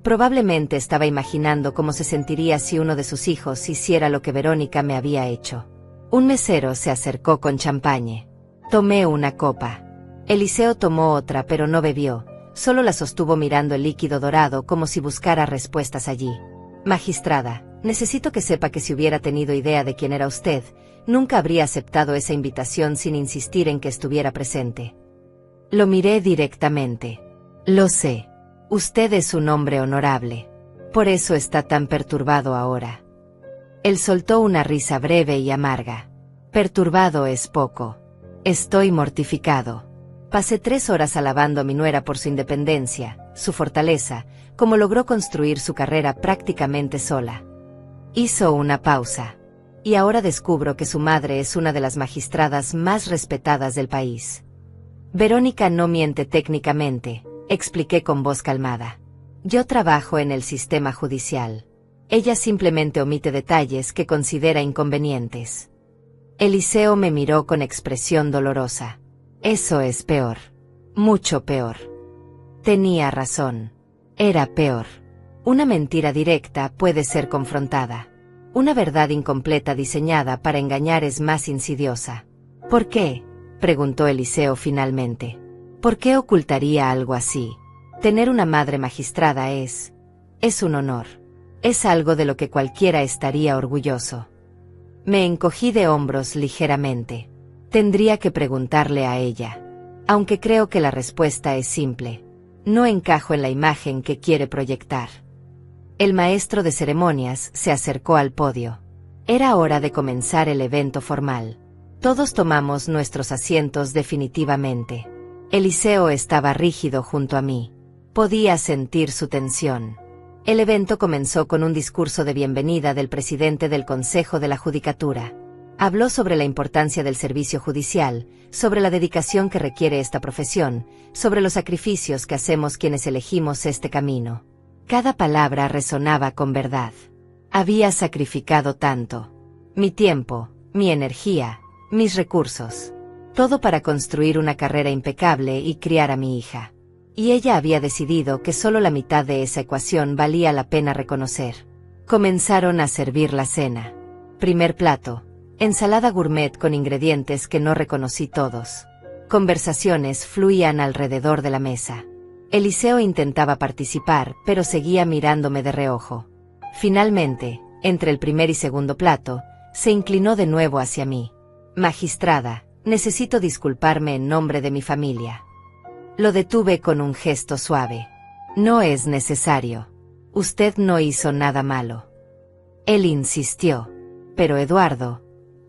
Probablemente estaba imaginando cómo se sentiría si uno de sus hijos hiciera lo que Verónica me había hecho. Un mesero se acercó con champaña. Tomé una copa. Eliseo tomó otra pero no bebió, solo la sostuvo mirando el líquido dorado como si buscara respuestas allí. Magistrada, necesito que sepa que si hubiera tenido idea de quién era usted, nunca habría aceptado esa invitación sin insistir en que estuviera presente. Lo miré directamente. Lo sé. Usted es un hombre honorable. Por eso está tan perturbado ahora. Él soltó una risa breve y amarga. Perturbado es poco. Estoy mortificado. Pasé 3 horas alabando a mi nuera por su independencia, su fortaleza, como logró construir su carrera prácticamente sola. Hizo una pausa. Y ahora descubro que su madre es una de las magistradas más respetadas del país. Verónica no miente técnicamente, expliqué con voz calmada. Yo trabajo en el sistema judicial. Ella simplemente omite detalles que considera inconvenientes. Eliseo me miró con expresión dolorosa. Eso es peor. Mucho peor. Tenía razón. Era peor. Una mentira directa puede ser confrontada. Una verdad incompleta diseñada para engañar es más insidiosa. ¿Por qué?, preguntó Eliseo finalmente. ¿Por qué ocultaría algo así? Tener una madre magistrada es un honor. Es algo de lo que cualquiera estaría orgulloso. Me encogí de hombros ligeramente. Tendría que preguntarle a ella. Aunque creo que la respuesta es simple. No encajo en la imagen que quiere proyectar. El maestro de ceremonias se acercó al podio. Era hora de comenzar el evento formal. Todos tomamos nuestros asientos definitivamente. Eliseo estaba rígido junto a mí. Podía sentir su tensión. El evento comenzó con un discurso de bienvenida del presidente del Consejo de la Judicatura. Habló sobre la importancia del servicio judicial, sobre la dedicación que requiere esta profesión, sobre los sacrificios que hacemos quienes elegimos este camino. Cada palabra resonaba con verdad. Había sacrificado tanto. Mi tiempo, mi energía, mis recursos. Todo para construir una carrera impecable y criar a mi hija. Y ella había decidido que solo la mitad de esa ecuación valía la pena reconocer. Comenzaron a servir la cena. Primer plato. Ensalada gourmet con ingredientes que no reconocí todos. Conversaciones fluían alrededor de la mesa. Eliseo intentaba participar, pero seguía mirándome de reojo. Finalmente, entre el primer y segundo plato, Se inclinó de nuevo hacia mí. Magistrada, necesito disculparme en nombre de mi familia. Lo detuve con un gesto suave. No es necesario. Usted no hizo nada malo. Él insistió. Pero Eduardo,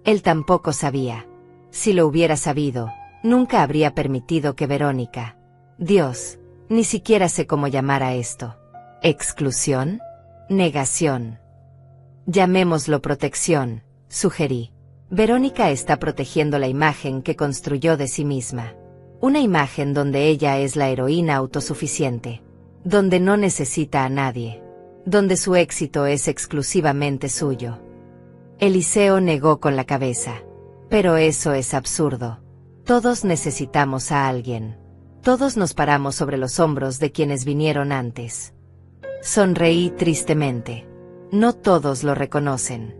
él tampoco sabía. Si lo hubiera sabido, nunca habría permitido que Verónica... Dios, ni siquiera sé cómo llamar a esto. ¿Exclusión? Negación. Llamémoslo protección, sugerí. Verónica está protegiendo la imagen que construyó de sí misma. Una imagen donde ella es la heroína autosuficiente. Donde no necesita a nadie. Donde su éxito es exclusivamente suyo. Eliseo negó con la cabeza. Pero eso es absurdo. Todos necesitamos a alguien. Todos nos paramos sobre los hombros de quienes vinieron antes. Sonreí tristemente. No todos lo reconocen.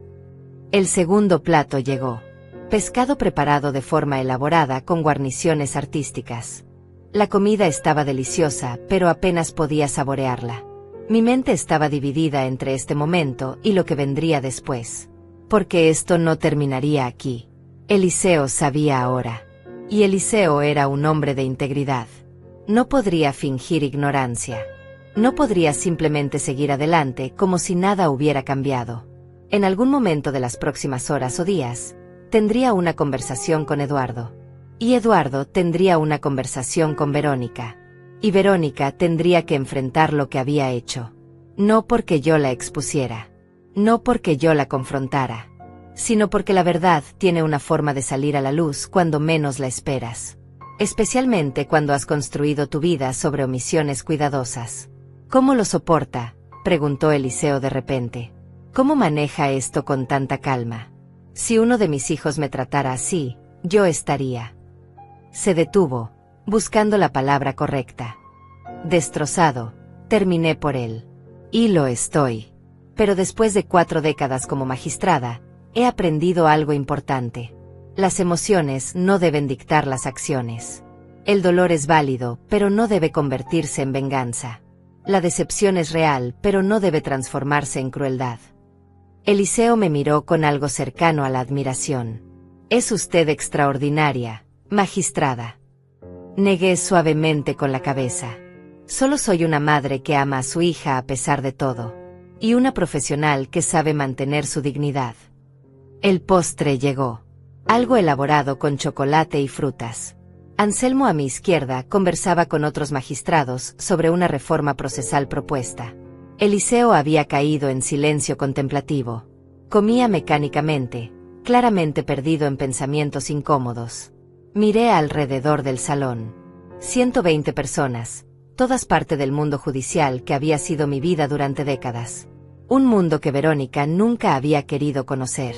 El segundo plato llegó. Pescado preparado de forma elaborada con guarniciones artísticas. La comida estaba deliciosa, pero apenas podía saborearla. Mi mente estaba dividida entre este momento y lo que vendría después. Porque esto no terminaría aquí. Eliseo sabía ahora. Y Eliseo era un hombre de integridad. No podría fingir ignorancia. No podría simplemente seguir adelante como si nada hubiera cambiado. En algún momento de las próximas horas o días, tendría una conversación con Eduardo. Y Eduardo tendría una conversación con Verónica. Y Verónica tendría que enfrentar lo que había hecho. No porque yo la expusiera. No porque yo la confrontara. Sino porque la verdad tiene una forma de salir a la luz cuando menos la esperas. Especialmente cuando has construido tu vida sobre omisiones cuidadosas. ¿Cómo lo soporta?, preguntó Eliseo de repente. ¿Cómo maneja esto con tanta calma? Si uno de mis hijos me tratara así, yo estaría... Se detuvo, buscando la palabra correcta. Destrozado, terminé por él. Y lo estoy. Pero después de 4 décadas como magistrada, he aprendido algo importante. Las emociones no deben dictar las acciones. El dolor es válido, pero no debe convertirse en venganza. La decepción es real, pero no debe transformarse en crueldad. Eliseo me miró con algo cercano a la admiración. Es usted extraordinaria, magistrada. Negué suavemente con la cabeza. Solo soy una madre que ama a su hija a pesar de todo. Y una profesional que sabe mantener su dignidad. El postre llegó. Algo elaborado con chocolate y frutas. Anselmo a mi izquierda conversaba con otros magistrados sobre una reforma procesal propuesta. Eliseo había caído en silencio contemplativo. Comía mecánicamente, claramente perdido en pensamientos incómodos. Miré alrededor del salón. 120 personas, todas parte del mundo judicial que había sido mi vida durante décadas. Un mundo que Verónica nunca había querido conocer.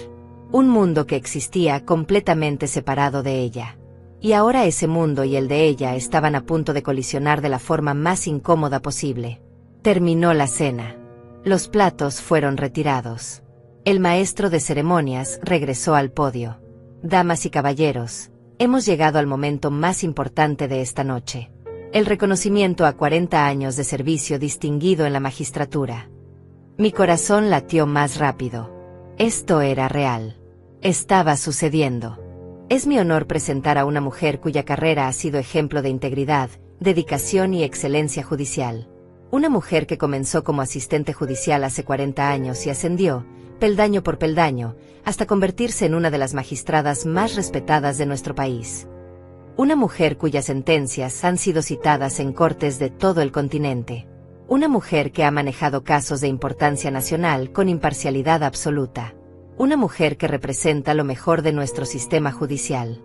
Un mundo que existía completamente separado de ella. Y ahora ese mundo y el de ella estaban a punto de colisionar de la forma más incómoda posible. Terminó la cena. Los platos fueron retirados. El maestro de ceremonias regresó al podio. Damas y caballeros, hemos llegado al momento más importante de esta noche. El reconocimiento a 40 años de servicio distinguido en la magistratura. Mi corazón latió más rápido. Esto era real. Estaba sucediendo. Es mi honor presentar a una mujer cuya carrera ha sido ejemplo de integridad, dedicación y excelencia judicial. Una mujer que comenzó como asistente judicial hace 40 años y ascendió, peldaño por peldaño, hasta convertirse en una de las magistradas más respetadas de nuestro país. Una mujer cuyas sentencias han sido citadas en cortes de todo el continente. Una mujer que ha manejado casos de importancia nacional con imparcialidad absoluta. Una mujer que representa lo mejor de nuestro sistema judicial.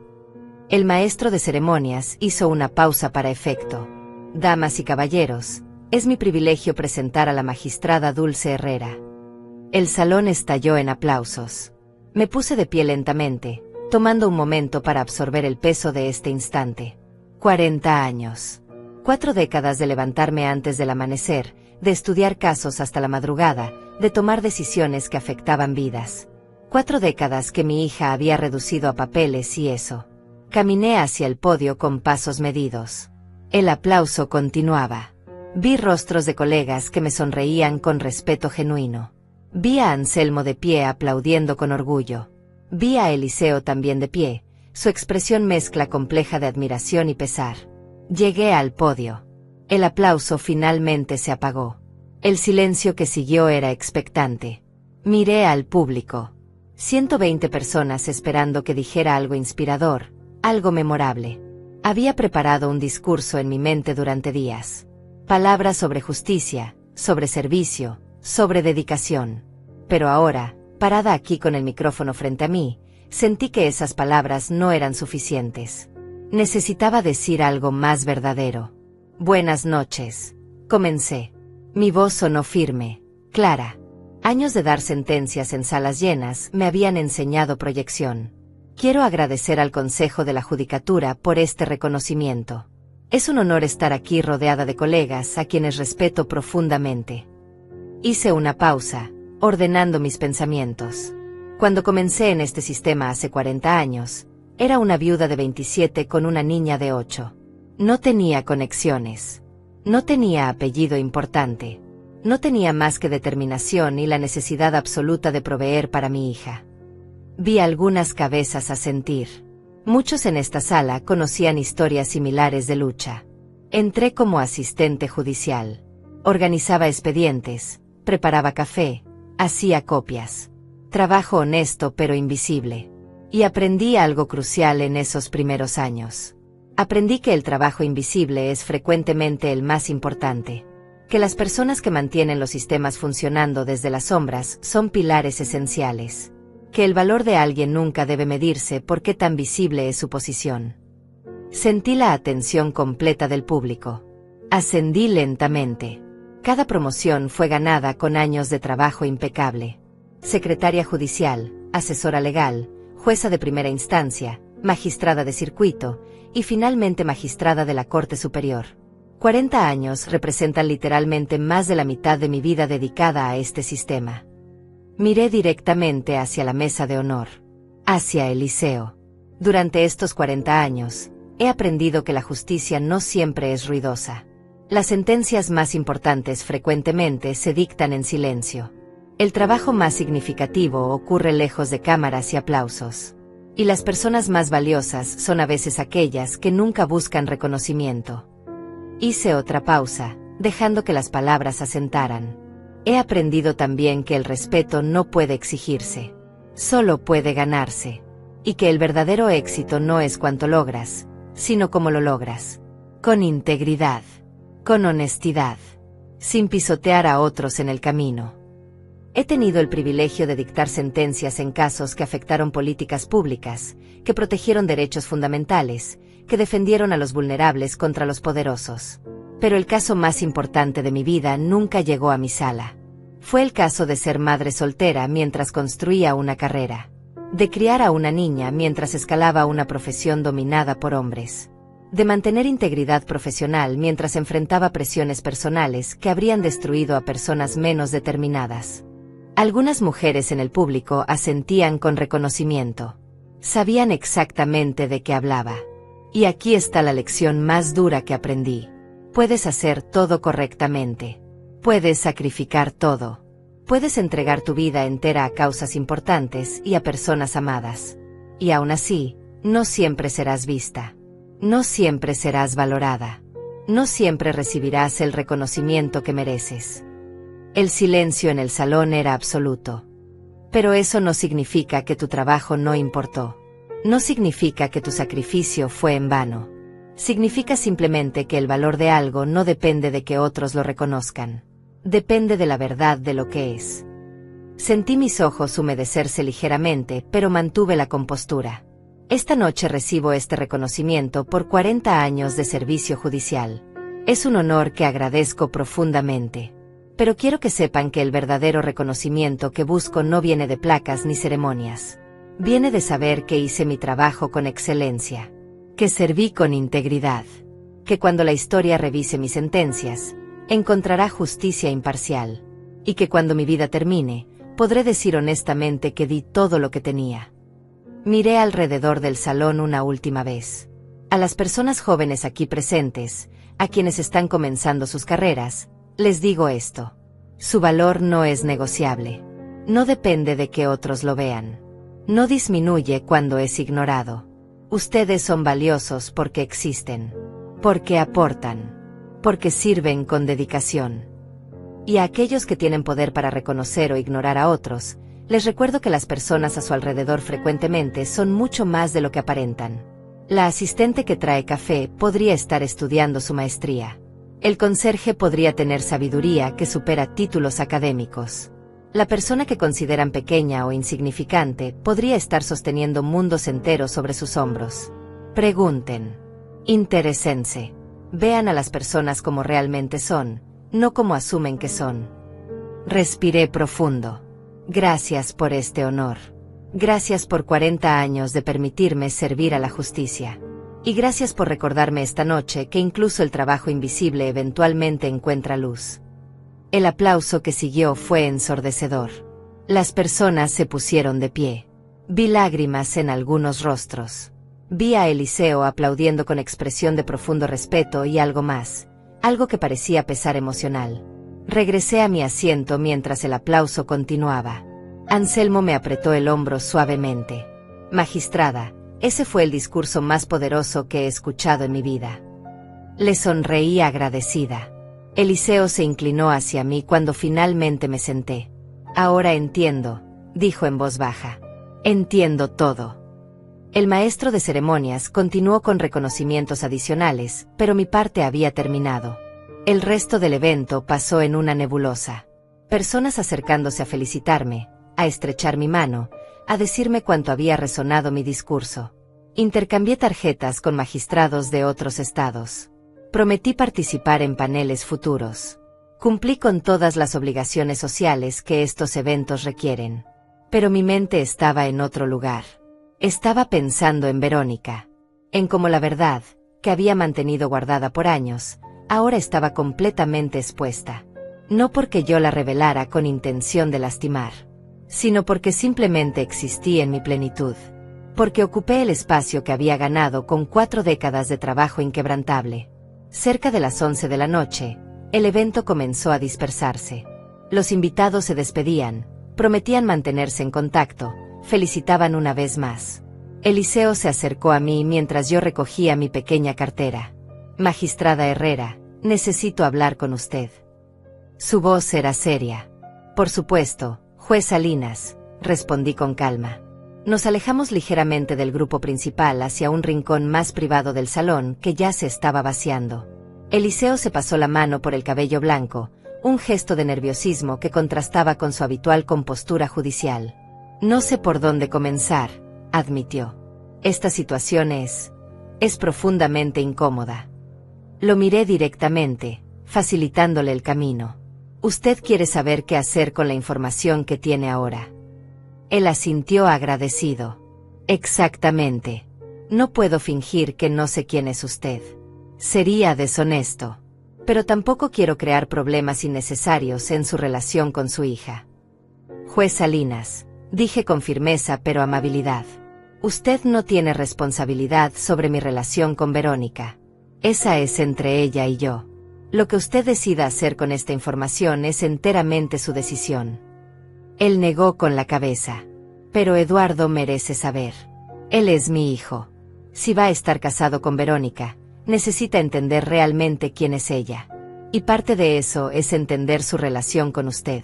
El maestro de ceremonias hizo una pausa para efecto. Damas y caballeros, es mi privilegio presentar a la magistrada Dulce Herrera. El salón estalló en aplausos. Me puse de pie lentamente, tomando un momento para absorber el peso de este instante. 40 años. 4 décadas de levantarme antes del amanecer, de estudiar casos hasta la madrugada, de tomar decisiones que afectaban vidas. 4 décadas que mi hija había reducido a papeles y eso. Caminé hacia el podio con pasos medidos. El aplauso continuaba. Vi rostros de colegas que me sonreían con respeto genuino. Vi a Anselmo de pie aplaudiendo con orgullo. Vi a Eliseo también de pie, su expresión mezcla compleja de admiración y pesar. Llegué al podio. El aplauso finalmente se apagó. El silencio que siguió era expectante. Miré al público. 120 personas esperando que dijera algo inspirador, algo memorable. Había preparado un discurso en mi mente durante días. Palabras sobre justicia, sobre servicio, sobre dedicación. Pero ahora, parada aquí con el micrófono frente a mí, sentí que esas palabras no eran suficientes. Necesitaba decir algo más verdadero. Buenas noches. Comencé. Mi voz sonó firme, clara. Años de dar sentencias en salas llenas me habían enseñado proyección. Quiero agradecer al Consejo de la Judicatura por este reconocimiento. Es un honor estar aquí rodeada de colegas a quienes respeto profundamente. Hice una pausa, ordenando mis pensamientos. Cuando comencé en este sistema hace 40 años, era una viuda de 27 con una niña de 8. No tenía conexiones. No tenía apellido importante. No tenía más que determinación y la necesidad absoluta de proveer para mi hija. Vi algunas cabezas asentir. Muchos en esta sala conocían historias similares de lucha. Entré como asistente judicial. Organizaba expedientes, preparaba café, hacía copias. Trabajo honesto pero invisible. Y aprendí algo crucial en esos primeros años. Aprendí que el trabajo invisible es frecuentemente el más importante. Que las personas que mantienen los sistemas funcionando desde las sombras son pilares esenciales. Que el valor de alguien nunca debe medirse por qué tan visible es su posición. Sentí la atención completa del público. Ascendí lentamente. Cada promoción fue ganada con años de trabajo impecable. Secretaria judicial, asesora legal, jueza de primera instancia, magistrada de circuito, y finalmente magistrada de la Corte Superior. 40 años representan literalmente más de la mitad de mi vida dedicada a este sistema. Miré directamente hacia la mesa de honor, hacia Eliseo. Durante estos 40 años, he aprendido que la justicia no siempre es ruidosa. Las sentencias más importantes frecuentemente se dictan en silencio. El trabajo más significativo ocurre lejos de cámaras y aplausos. Y las personas más valiosas son a veces aquellas que nunca buscan reconocimiento. Hice otra pausa, dejando que las palabras asentaran. He aprendido también que el respeto no puede exigirse, solo puede ganarse. Y que el verdadero éxito no es cuánto logras, sino cómo lo logras. Con integridad, con honestidad, sin pisotear a otros en el camino. He tenido el privilegio de dictar sentencias en casos que afectaron políticas públicas, que protegieron derechos fundamentales, que defendieron a los vulnerables contra los poderosos. Pero el caso más importante de mi vida nunca llegó a mi sala. Fue el caso de ser madre soltera mientras construía una carrera. De criar a una niña mientras escalaba una profesión dominada por hombres. De mantener integridad profesional mientras enfrentaba presiones personales que habrían destruido a personas menos determinadas. Algunas mujeres en el público asentían con reconocimiento. Sabían exactamente de qué hablaba. Y aquí está la lección más dura que aprendí. Puedes hacer todo correctamente. Puedes sacrificar todo. Puedes entregar tu vida entera a causas importantes y a personas amadas. Y aún así, no siempre serás vista. No siempre serás valorada. No siempre recibirás el reconocimiento que mereces. El silencio en el salón era absoluto. Pero eso no significa que tu trabajo no importó. No significa que tu sacrificio fue en vano. Significa simplemente que el valor de algo no depende de que otros lo reconozcan. Depende de la verdad de lo que es. Sentí mis ojos humedecerse ligeramente, pero mantuve la compostura. Esta noche recibo este reconocimiento por 40 años de servicio judicial. Es un honor que agradezco profundamente. Pero quiero que sepan que el verdadero reconocimiento que busco no viene de placas ni ceremonias. Viene de saber que hice mi trabajo con excelencia. Que serví con integridad. Que cuando la historia revise mis sentencias, encontrará justicia imparcial. Y que cuando mi vida termine, podré decir honestamente que di todo lo que tenía. Miré alrededor del salón una última vez. A las personas jóvenes aquí presentes, a quienes están comenzando sus carreras, les digo esto. Su valor no es negociable. No depende de que otros lo vean. No disminuye cuando es ignorado. Ustedes son valiosos porque existen, porque aportan, porque sirven con dedicación. Y a aquellos que tienen poder para reconocer o ignorar a otros, les recuerdo que las personas a su alrededor frecuentemente son mucho más de lo que aparentan. La asistente que trae café podría estar estudiando su maestría. El conserje podría tener sabiduría que supera títulos académicos. La persona que consideran pequeña o insignificante podría estar sosteniendo mundos enteros sobre sus hombros. Pregunten. Interésense. Vean a las personas como realmente son, no como asumen que son. Respiré profundo. Gracias por este honor. Gracias por 40 años de permitirme servir a la justicia. Y gracias por recordarme esta noche que incluso el trabajo invisible eventualmente encuentra luz. El aplauso que siguió fue ensordecedor. Las personas se pusieron de pie. Vi lágrimas en algunos rostros. Vi a Eliseo aplaudiendo con expresión de profundo respeto y algo más, algo que parecía pesar emocional. Regresé a mi asiento mientras el aplauso continuaba. Anselmo me apretó el hombro suavemente. Magistrada, ese fue el discurso más poderoso que he escuchado en mi vida. Le sonreí agradecida. Eliseo se inclinó hacia mí cuando finalmente me senté. Ahora entiendo, dijo en voz baja. Entiendo todo. El maestro de ceremonias continuó con reconocimientos adicionales, pero mi parte había terminado. El resto del evento pasó en una nebulosa. Personas acercándose a felicitarme, a estrechar mi mano, a decirme cuánto había resonado mi discurso. Intercambié tarjetas con magistrados de otros estados. Prometí participar en paneles futuros. Cumplí con todas las obligaciones sociales que estos eventos requieren. Pero mi mente estaba en otro lugar. Estaba pensando en Verónica. En cómo la verdad, que había mantenido guardada por años, ahora estaba completamente expuesta. No porque yo la revelara con intención de lastimar, sino porque simplemente existí en mi plenitud. Porque ocupé el espacio que había ganado con 4 décadas de trabajo inquebrantable. Cerca de las 11 de la noche, el evento comenzó a dispersarse. Los invitados se despedían, prometían mantenerse en contacto, felicitaban una vez más. Eliseo se acercó a mí mientras yo recogía mi pequeña cartera. Magistrada Herrera, necesito hablar con usted. Su voz era seria. Por supuesto, juez Salinas, respondí con calma. Nos alejamos ligeramente del grupo principal hacia un rincón más privado del salón que ya se estaba vaciando. Eliseo se pasó la mano por el cabello blanco, un gesto de nerviosismo que contrastaba con su habitual compostura judicial. No sé por dónde comenzar, admitió. Esta situación es profundamente incómoda. Lo miré directamente, facilitándole el camino. Usted quiere saber qué hacer con la información que tiene ahora. Él asintió agradecido. Exactamente. No puedo fingir que no sé quién es usted. Sería deshonesto. Pero tampoco quiero crear problemas innecesarios en su relación con su hija. Juez Salinas, dije con firmeza pero amabilidad. Usted no tiene responsabilidad sobre mi relación con Verónica. Esa es entre ella y yo. Lo que usted decida hacer con esta información es enteramente su decisión. Él negó con la cabeza. Pero Eduardo merece saber. Él es mi hijo. Si va a estar casado con Verónica, necesita entender realmente quién es ella. Y parte de eso es entender su relación con usted.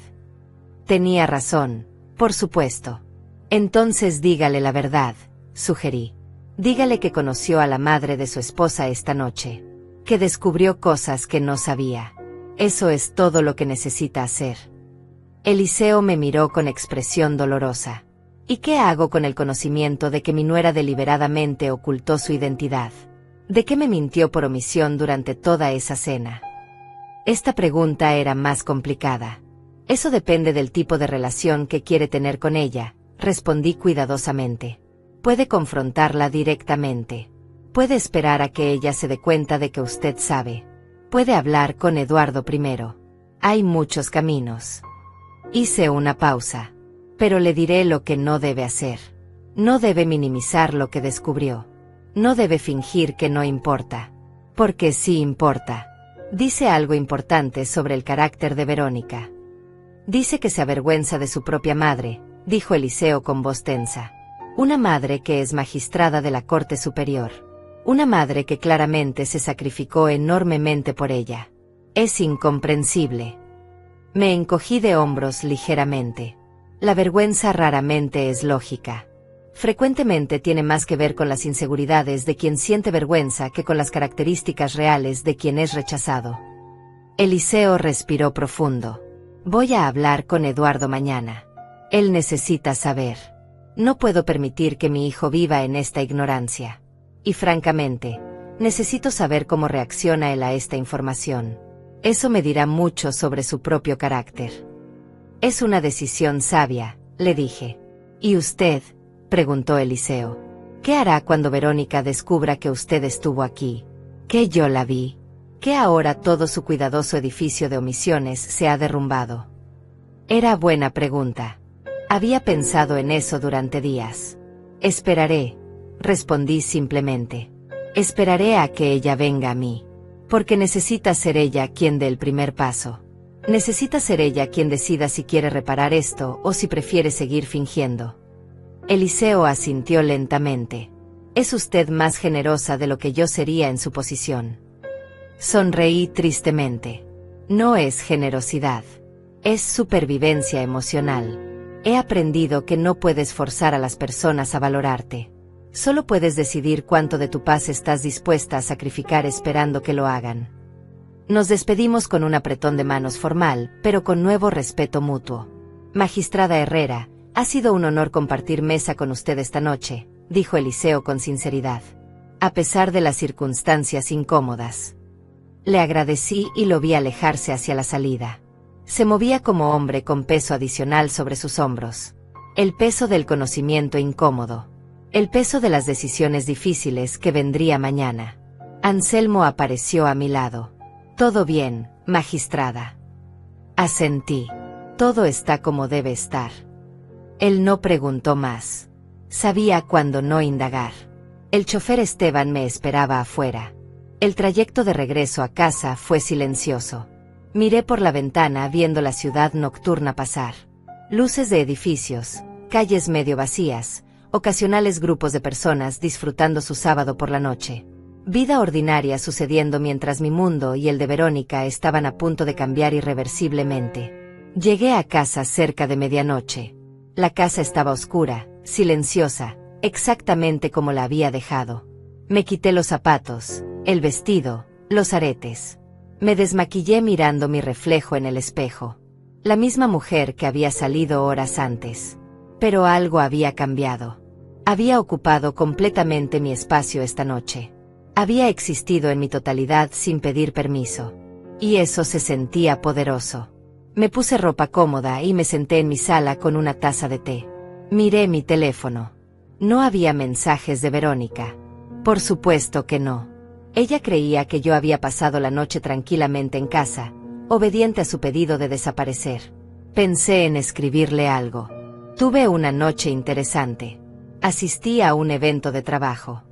Tenía razón, por supuesto. Entonces dígale la verdad, sugerí. Dígale que conoció a la madre de su esposa esta noche. Que descubrió cosas que no sabía. Eso es todo lo que necesita hacer. Eliseo me miró con expresión dolorosa. ¿Y qué hago con el conocimiento de que mi nuera deliberadamente ocultó su identidad? ¿De qué me mintió por omisión durante toda esa cena? Esta pregunta era más complicada. Eso depende del tipo de relación que quiere tener con ella, respondí cuidadosamente. Puede confrontarla directamente. Puede esperar a que ella se dé cuenta de que usted sabe. Puede hablar con Eduardo primero. Hay muchos caminos. Hice una pausa. Pero le diré lo que no debe hacer. No debe minimizar lo que descubrió. No debe fingir que no importa. Porque sí importa. Dice algo importante sobre el carácter de Verónica. Dice que se avergüenza de su propia madre, dijo Eliseo con voz tensa. Una madre que es magistrada de la Corte Superior. Una madre que claramente se sacrificó enormemente por ella. Es incomprensible. Me encogí de hombros ligeramente. La vergüenza raramente es lógica. Frecuentemente tiene más que ver con las inseguridades de quien siente vergüenza que con las características reales de quien es rechazado. Eliseo respiró profundo. Voy a hablar con Eduardo mañana. Él necesita saber. No puedo permitir que mi hijo viva en esta ignorancia. Y francamente, necesito saber cómo reacciona él a esta información. Eso me dirá mucho sobre su propio carácter. Es una decisión sabia, le dije. ¿Y usted?, preguntó Eliseo. ¿Qué hará cuando Verónica descubra que usted estuvo aquí? Que yo la vi. Que ahora todo su cuidadoso edificio de omisiones se ha derrumbado. Era buena pregunta. Había pensado en eso durante días. Esperaré, respondí simplemente. Esperaré a que ella venga a mí. Porque necesita ser ella quien dé el primer paso. Necesita ser ella quien decida si quiere reparar esto o si prefiere seguir fingiendo. Eliseo asintió lentamente. Es usted más generosa de lo que yo sería en su posición. Sonreí tristemente. No es generosidad. Es supervivencia emocional. He aprendido que no puedes forzar a las personas a valorarte. Solo puedes decidir cuánto de tu paz estás dispuesta a sacrificar esperando que lo hagan. Nos despedimos con un apretón de manos formal, pero con nuevo respeto mutuo. Magistrada Herrera, ha sido un honor compartir mesa con usted esta noche, dijo Eliseo con sinceridad. A pesar de las circunstancias incómodas. Le agradecí y lo vi alejarse hacia la salida. Se movía como hombre con peso adicional sobre sus hombros. El peso del conocimiento incómodo. El peso de las decisiones difíciles que vendría mañana. Anselmo apareció a mi lado. Todo bien, magistrada. Asentí. Todo está como debe estar. Él no preguntó más. Sabía cuándo no indagar. El chofer Esteban me esperaba afuera. El trayecto de regreso a casa fue silencioso. Miré por la ventana viendo la ciudad nocturna pasar. Luces de edificios, calles medio vacías, ocasionales grupos de personas disfrutando su sábado por la noche. Vida ordinaria sucediendo mientras mi mundo y el de Verónica estaban a punto de cambiar irreversiblemente. Llegué a casa cerca de medianoche. La casa estaba oscura, silenciosa, exactamente como la había dejado. Me quité los zapatos, el vestido, los aretes. Me desmaquillé mirando mi reflejo en el espejo. La misma mujer que había salido horas antes. Pero algo había cambiado. Había ocupado completamente mi espacio esta noche. Había existido en mi totalidad sin pedir permiso. Y eso se sentía poderoso. Me puse ropa cómoda y me senté en mi sala con una taza de té. Miré mi teléfono. No había mensajes de Verónica. Por supuesto que no. Ella creía que yo había pasado la noche tranquilamente en casa, obediente a su pedido de desaparecer. Pensé en escribirle algo. Tuve una noche interesante. Asistí a un evento de trabajo.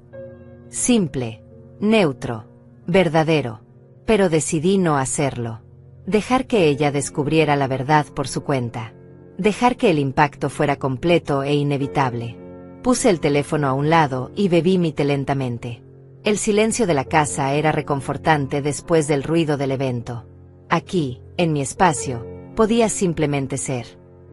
Simple, neutro, verdadero. Pero decidí no hacerlo. Dejar que ella descubriera la verdad por su cuenta. Dejar que el impacto fuera completo e inevitable. Puse el teléfono a un lado y bebí mi té lentamente. El silencio de la casa era reconfortante después del ruido del evento. Aquí, en mi espacio, podía simplemente ser.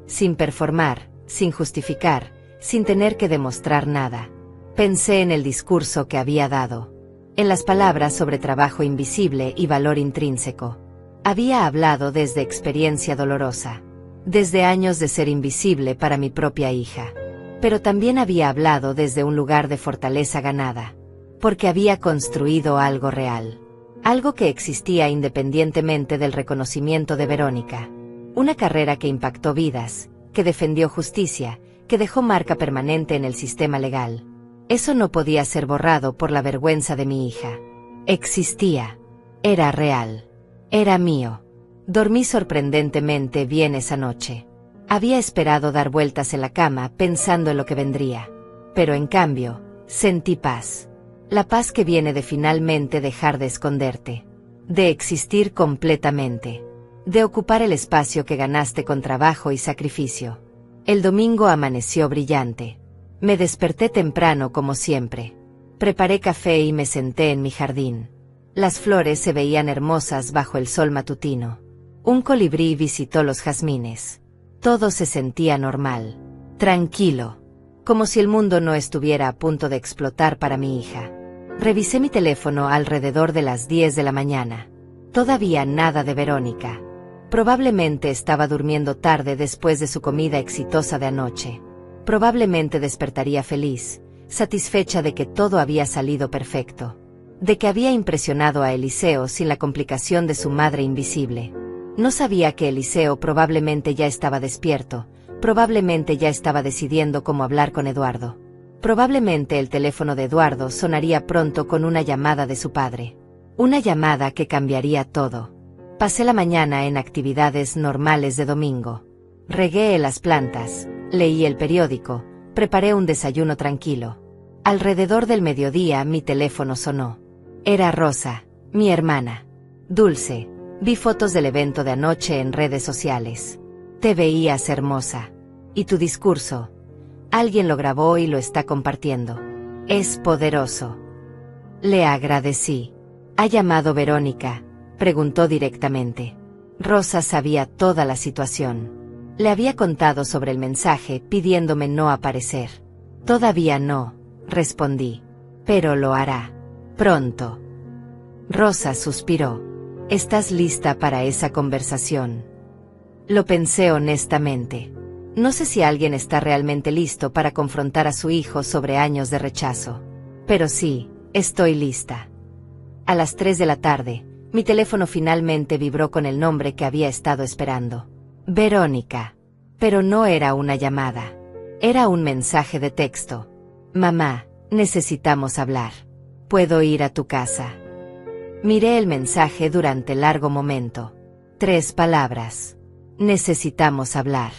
Sin performar, sin justificar, sin tener que demostrar nada. Pensé en el discurso que había dado. En las palabras sobre trabajo invisible y valor intrínseco. Había hablado desde experiencia dolorosa. Desde años de ser invisible para mi propia hija. Pero también había hablado desde un lugar de fortaleza ganada. Porque había construido algo real. Algo que existía independientemente del reconocimiento de Verónica. Una carrera que impactó vidas, que defendió justicia, que dejó marca permanente en el sistema legal. Eso no podía ser borrado por la vergüenza de mi hija. Existía. Era real. Era mío. Dormí sorprendentemente bien esa noche. Había esperado dar vueltas en la cama pensando en lo que vendría. Pero en cambio, sentí paz. La paz que viene de finalmente dejar de esconderte. De existir completamente. De ocupar el espacio que ganaste con trabajo y sacrificio. El domingo amaneció brillante. Me desperté temprano como siempre. Preparé café y me senté en mi jardín. Las flores se veían hermosas bajo el sol matutino. Un colibrí visitó los jazmines. Todo se sentía normal, tranquilo, como si el mundo no estuviera a punto de explotar para mi hija. Revisé mi teléfono alrededor de las 10 de la mañana. Todavía nada de Verónica. Probablemente estaba durmiendo tarde después de su comida exitosa de anoche. Probablemente despertaría feliz, satisfecha de que todo había salido perfecto, de que había impresionado a Eliseo sin la complicación de su madre invisible. No sabía que Eliseo probablemente ya estaba despierto, probablemente ya estaba decidiendo cómo hablar con Eduardo. Probablemente el teléfono de Eduardo sonaría pronto con una llamada de su padre. Una llamada que cambiaría todo. Pasé la mañana en actividades normales de domingo. Regué las plantas, leí el periódico, preparé un desayuno tranquilo. Alrededor del mediodía mi teléfono sonó. Era Rosa, mi hermana. Dulce, vi fotos del evento de anoche en redes sociales. Te veías hermosa. ¿Y tu discurso? Alguien lo grabó y lo está compartiendo. Es poderoso. Le agradecí. ¿Ha llamado Verónica?, preguntó directamente. Rosa sabía toda la situación. Le había contado sobre el mensaje pidiéndome no aparecer. Todavía no, respondí. Pero lo hará. Pronto. Rosa suspiró. ¿Estás lista para esa conversación? Lo pensé honestamente. No sé si alguien está realmente listo para confrontar a su hijo sobre años de rechazo. Pero sí, estoy lista. A las 3 de la tarde, mi teléfono finalmente vibró con el nombre que había estado esperando. Verónica. Pero no era una llamada. Era un mensaje de texto. Mamá, necesitamos hablar. ¿Puedo ir a tu casa? Miré el mensaje durante largo momento. 3 palabras. Necesitamos hablar.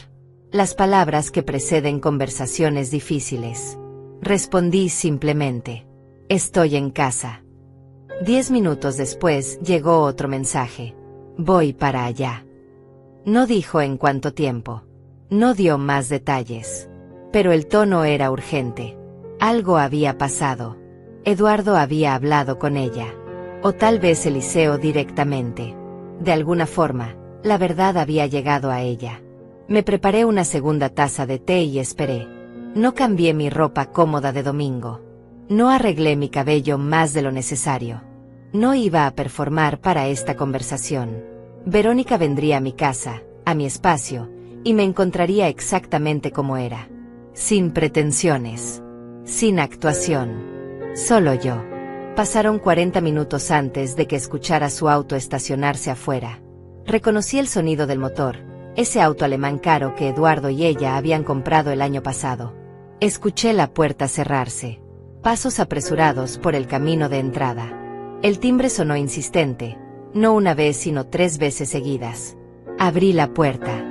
Las palabras que preceden conversaciones difíciles. Respondí simplemente. Estoy en casa. 10 minutos después llegó otro mensaje. Voy para allá. No dijo en cuánto tiempo. No dio más detalles. Pero el tono era urgente. Algo había pasado. Eduardo había hablado con ella. O tal vez Eliseo directamente. De alguna forma, la verdad había llegado a ella. Me preparé una segunda taza de té y esperé. No cambié mi ropa cómoda de domingo. No arreglé mi cabello más de lo necesario. No iba a performar para esta conversación. Verónica vendría a mi casa, a mi espacio, y me encontraría exactamente como era. Sin pretensiones. Sin actuación. Solo yo. Pasaron 40 minutos antes de que escuchara su auto estacionarse afuera. Reconocí el sonido del motor, ese auto alemán caro que Eduardo y ella habían comprado el año pasado. Escuché la puerta cerrarse. Pasos apresurados por el camino de entrada. El timbre sonó insistente, no una vez sino 3 veces seguidas. Abrí la puerta.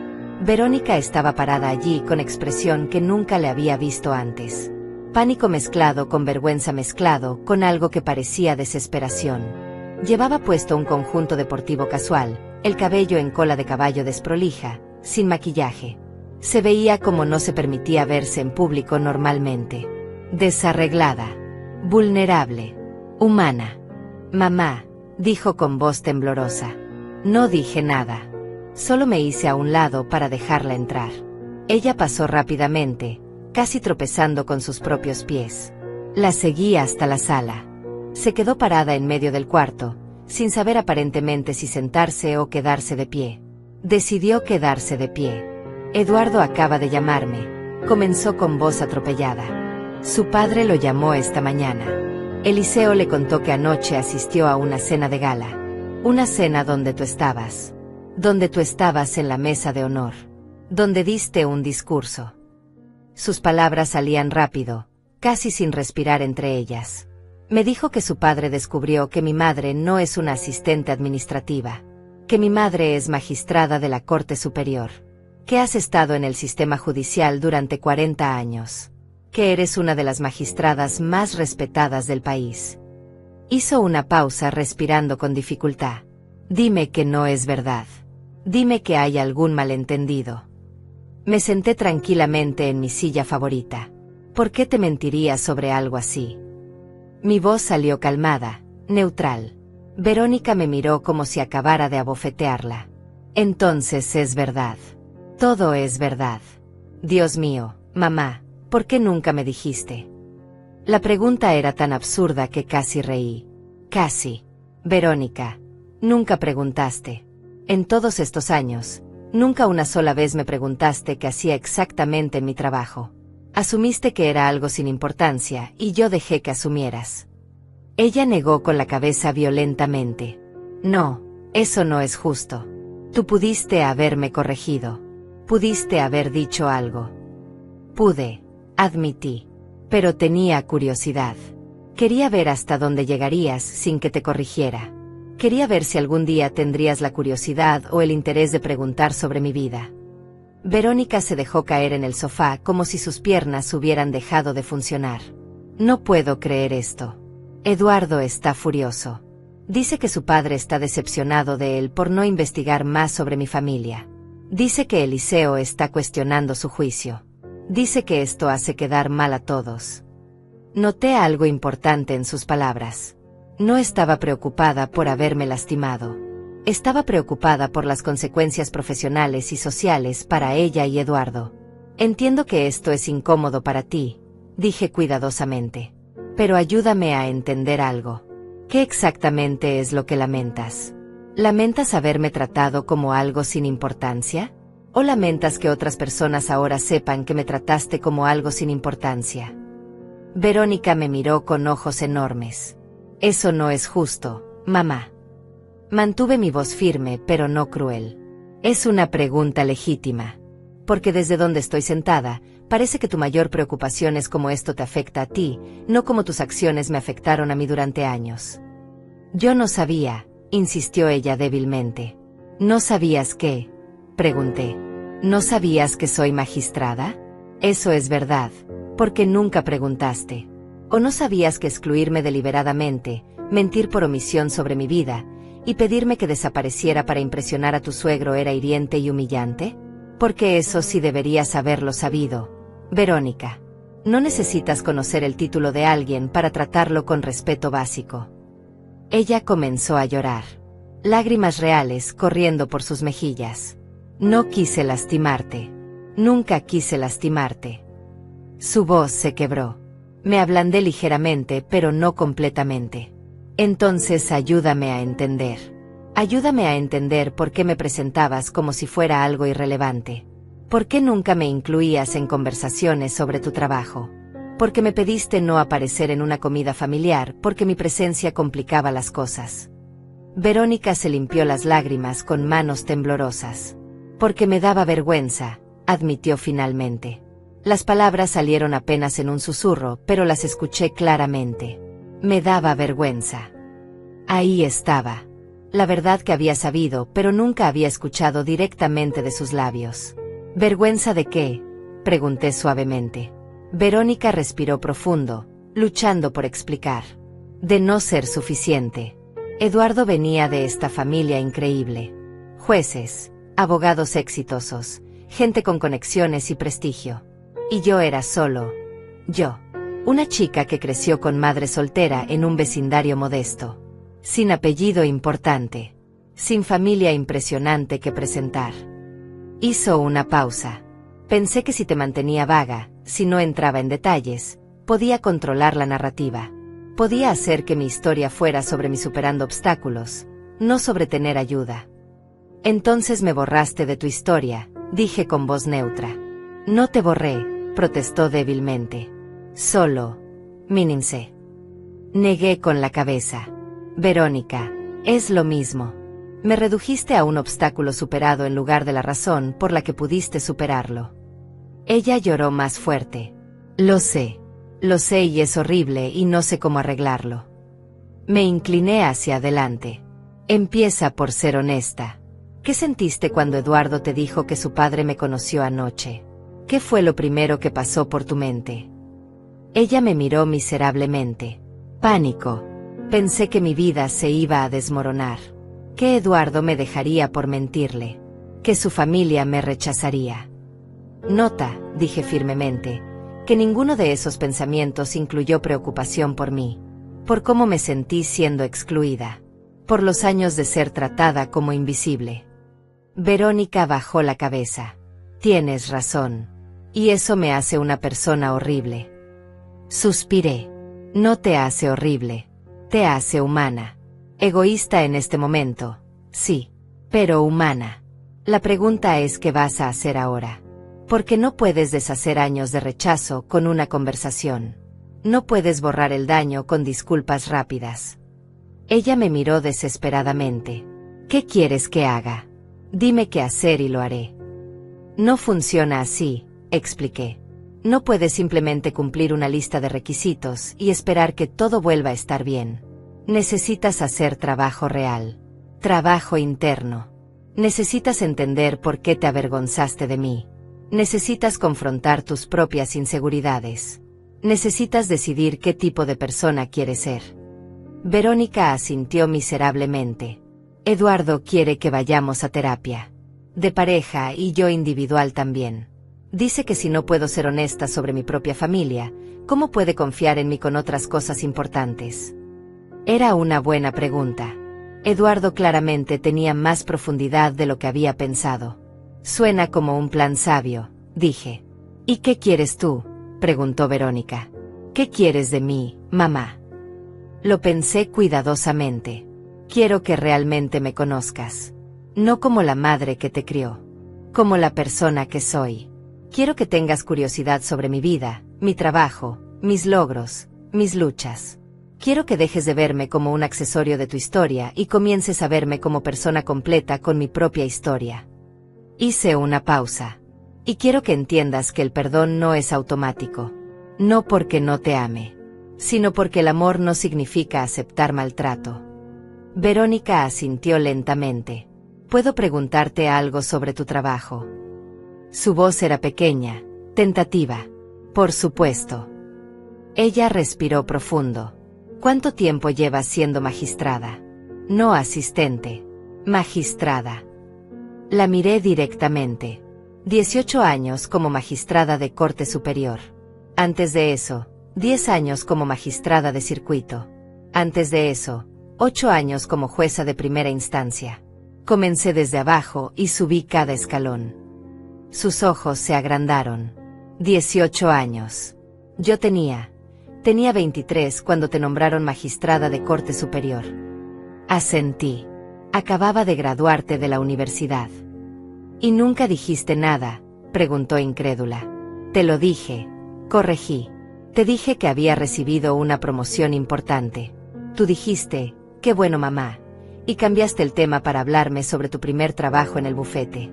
Verónica estaba parada allí con expresión que nunca le había visto antes. Pánico mezclado con vergüenza mezclado con algo que parecía desesperación. Llevaba puesto un conjunto deportivo casual, el cabello en cola de caballo desprolija, sin maquillaje. Se veía como no se permitía verse en público normalmente. Desarreglada. Vulnerable. Humana. Mamá, dijo con voz temblorosa. No dije nada. Solo me hice a un lado para dejarla entrar. Ella pasó rápidamente, casi tropezando con sus propios pies. La seguí hasta la sala. Se quedó parada en medio del cuarto, sin saber aparentemente si sentarse o quedarse de pie. Decidió quedarse de pie. Eduardo acaba de llamarme, comenzó con voz atropellada. Su padre lo llamó esta mañana. Eliseo le contó que anoche asistió a una cena de gala. Una cena donde tú estabas. Donde tú estabas en la mesa de honor. Donde diste un discurso. Sus palabras salían rápido, casi sin respirar entre ellas. Me dijo que su padre descubrió que mi madre no es una asistente administrativa. Que mi madre es magistrada de la Corte Superior. Que has estado en el sistema judicial durante 40 años. Que eres una de las magistradas más respetadas del país. Hizo una pausa respirando con dificultad. Dime que no es verdad. Dime que hay algún malentendido. Me senté tranquilamente en mi silla favorita. ¿Por qué te mentiría sobre algo así? Mi voz salió calmada, neutral. Verónica me miró como si acabara de abofetearla. Entonces es verdad. Todo es verdad. Dios mío, mamá, ¿por qué nunca me dijiste? La pregunta era tan absurda que casi reí. Casi. Verónica, nunca preguntaste. En todos estos años, nunca una sola vez me preguntaste qué hacía exactamente en mi trabajo. Asumiste que era algo sin importancia y yo dejé que asumieras. Ella negó con la cabeza violentamente. No, eso no es justo. Tú pudiste haberme corregido. Pudiste haber dicho algo. Pude, admití. Pero tenía curiosidad. Quería ver hasta dónde llegarías sin que te corrigiera. Quería ver si algún día tendrías la curiosidad o el interés de preguntar sobre mi vida. Verónica se dejó caer en el sofá como si sus piernas hubieran dejado de funcionar. No puedo creer esto. Eduardo está furioso. Dice que su padre está decepcionado de él por no investigar más sobre mi familia. Dice que Eliseo está cuestionando su juicio. Dice que esto hace quedar mal a todos. Noté algo importante en sus palabras. No estaba preocupada por haberme lastimado. Estaba preocupada por las consecuencias profesionales y sociales para ella y Eduardo. Entiendo que esto es incómodo para ti, dije cuidadosamente. Pero ayúdame a entender algo. ¿Qué exactamente es lo que lamentas? ¿Lamentas haberme tratado como algo sin importancia? ¿O lamentas que otras personas ahora sepan que me trataste como algo sin importancia? Verónica me miró con ojos enormes. Eso no es justo, mamá. Mantuve mi voz firme pero no cruel. Es una pregunta legítima. Porque desde donde estoy sentada, parece que tu mayor preocupación es cómo esto te afecta a ti, no cómo tus acciones me afectaron a mí durante años. Yo no sabía, insistió ella débilmente. ¿No sabías qué? Pregunté. ¿No sabías que soy magistrada? Eso es verdad, porque nunca preguntaste. ¿O no sabías que excluirme deliberadamente, mentir por omisión sobre mi vida, y pedirme que desapareciera para impresionar a tu suegro era hiriente y humillante? Porque eso sí deberías haberlo sabido. Verónica, no necesitas conocer el título de alguien para tratarlo con respeto básico. Ella comenzó a llorar. Lágrimas reales corriendo por sus mejillas. No quise lastimarte. Nunca quise lastimarte. Su voz se quebró. Me ablandé ligeramente, pero no completamente. Entonces ayúdame a entender. Ayúdame a entender por qué me presentabas como si fuera algo irrelevante. ¿Por qué nunca me incluías en conversaciones sobre tu trabajo? ¿Por qué me pediste no aparecer en una comida familiar porque mi presencia complicaba las cosas? Verónica se limpió las lágrimas con manos temblorosas. Porque me daba vergüenza, admitió finalmente. Las palabras salieron apenas en un susurro, pero las escuché claramente. Me daba vergüenza. Ahí estaba. La verdad que había sabido, pero nunca había escuchado directamente de sus labios. ¿Vergüenza de qué?, pregunté suavemente. Verónica respiró profundo, luchando por explicar. De no ser suficiente. Eduardo venía de esta familia increíble. Jueces, abogados exitosos, gente con conexiones y prestigio. Y yo era solo yo. Una chica que creció con madre soltera en un vecindario modesto. Sin apellido importante. Sin familia impresionante que presentar. Hizo una pausa. Pensé que si te mantenía vaga, si no entraba en detalles, podía controlar la narrativa. Podía hacer que mi historia fuera sobre mi superando obstáculos, no sobre tener ayuda. Entonces me borraste de tu historia, dije con voz neutra. No te borré, protestó débilmente. Solo minimicé. Negué con la cabeza. Verónica, es lo mismo. Me redujiste a un obstáculo superado en lugar de la razón por la que pudiste superarlo. Ella lloró más fuerte. Lo sé y es horrible y no sé cómo arreglarlo. Me incliné hacia adelante. Empieza por ser honesta. ¿Qué sentiste cuando Eduardo te dijo que su padre me conoció anoche? ¿Qué fue lo primero que pasó por tu mente? Ella me miró miserablemente. Pánico. Pensé que mi vida se iba a desmoronar. Que Eduardo me dejaría por mentirle. Que su familia me rechazaría. Nota, dije firmemente, que ninguno de esos pensamientos incluyó preocupación por mí, por cómo me sentí siendo excluida, por los años de ser tratada como invisible. Verónica bajó la cabeza. Tienes razón. Y eso me hace una persona horrible. Suspiré. No te hace horrible. Te hace humana. Egoísta en este momento, sí, pero humana. La pregunta es ¿qué vas a hacer ahora? Porque no puedes deshacer años de rechazo con una conversación. No puedes borrar el daño con disculpas rápidas. Ella me miró desesperadamente. ¿Qué quieres que haga? Dime qué hacer y lo haré. No funciona así, expliqué. No puedes simplemente cumplir una lista de requisitos y esperar que todo vuelva a estar bien. Necesitas hacer trabajo real. Trabajo interno. Necesitas entender por qué te avergonzaste de mí. Necesitas confrontar tus propias inseguridades. Necesitas decidir qué tipo de persona quieres ser. Verónica asintió miserablemente. Eduardo quiere que vayamos a terapia. De pareja y yo individual también. Dice que si no puedo ser honesta sobre mi propia familia, ¿cómo puede confiar en mí con otras cosas importantes? Era una buena pregunta. Eduardo claramente tenía más profundidad de lo que había pensado. Suena como un plan sabio, dije. ¿Y qué quieres tú?, preguntó Verónica. ¿Qué quieres de mí, mamá? Lo pensé cuidadosamente. Quiero que realmente me conozcas. No como la madre que te crió. Como la persona que soy. Quiero que tengas curiosidad sobre mi vida, mi trabajo, mis logros, mis luchas. Quiero que dejes de verme como un accesorio de tu historia y comiences a verme como persona completa con mi propia historia. Hice una pausa. Y quiero que entiendas que el perdón no es automático. No porque no te ame, sino porque el amor no significa aceptar maltrato. Verónica asintió lentamente. ¿Puedo preguntarte algo sobre tu trabajo? Su voz era pequeña, tentativa. Por supuesto. Ella respiró profundo. ¿Cuánto tiempo llevas siendo magistrada? No asistente. Magistrada. La miré directamente. 18 años como magistrada de Corte Superior. Antes de eso, 10 años como magistrada de circuito. Antes de eso, 8 años como jueza de primera instancia. Comencé desde abajo y subí cada escalón. Sus ojos se agrandaron. 18 años. Yo tenía 23 cuando te nombraron magistrada de Corte Superior. Asentí. Acababa de graduarte de la universidad. ¿Y nunca dijiste nada?, preguntó incrédula. Te lo dije. Corregí. Te dije que había recibido una promoción importante. Tú dijiste, qué bueno mamá, y cambiaste el tema para hablarme sobre tu primer trabajo en el bufete.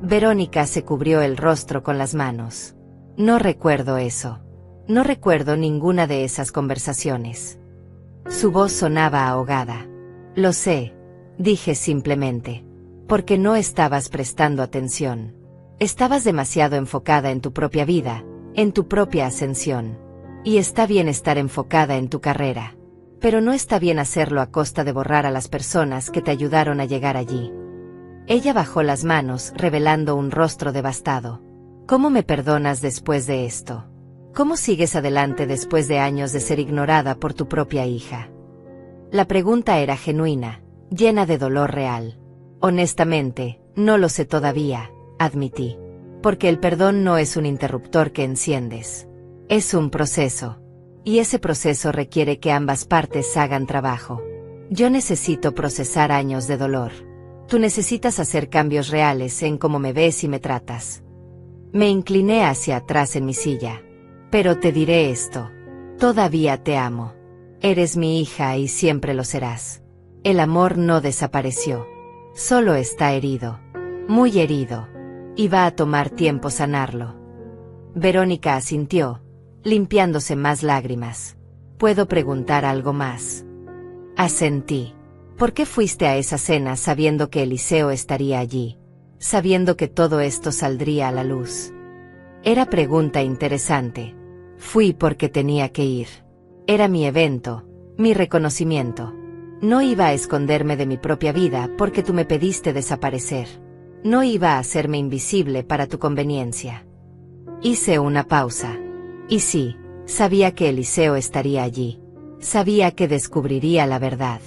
Verónica se cubrió el rostro con las manos. No recuerdo eso. No recuerdo ninguna de esas conversaciones. Su voz sonaba ahogada. Lo sé, dije simplemente. Porque no estabas prestando atención. Estabas demasiado enfocada en tu propia vida, en tu propia ascensión. Y está bien estar enfocada en tu carrera. Pero no está bien hacerlo a costa de borrar a las personas que te ayudaron a llegar allí. Ella bajó las manos, revelando un rostro devastado. ¿Cómo me perdonas después de esto? ¿Cómo sigues adelante después de años de ser ignorada por tu propia hija? La pregunta era genuina, llena de dolor real. Honestamente, no lo sé todavía, admití. Porque el perdón no es un interruptor que enciendes. Es un proceso. Y ese proceso requiere que ambas partes hagan trabajo. Yo necesito procesar años de dolor. Tú necesitas hacer cambios reales en cómo me ves y me tratas. Me incliné hacia atrás en mi silla. Pero te diré esto. Todavía te amo. Eres mi hija y siempre lo serás. El amor no desapareció. Solo está herido. Muy herido. Y va a tomar tiempo sanarlo. Verónica asintió, limpiándose más lágrimas. ¿Puedo preguntar algo más? Asentí. ¿Por qué fuiste a esa cena sabiendo que Eliseo estaría allí? Sabiendo que todo esto saldría a la luz. Era pregunta interesante. Fui porque tenía que ir. Era mi evento, mi reconocimiento. No iba a esconderme de mi propia vida porque tú me pediste desaparecer. No iba a hacerme invisible para tu conveniencia. Hice una pausa. Y sí, sabía que Eliseo estaría allí. Sabía que descubriría la verdad.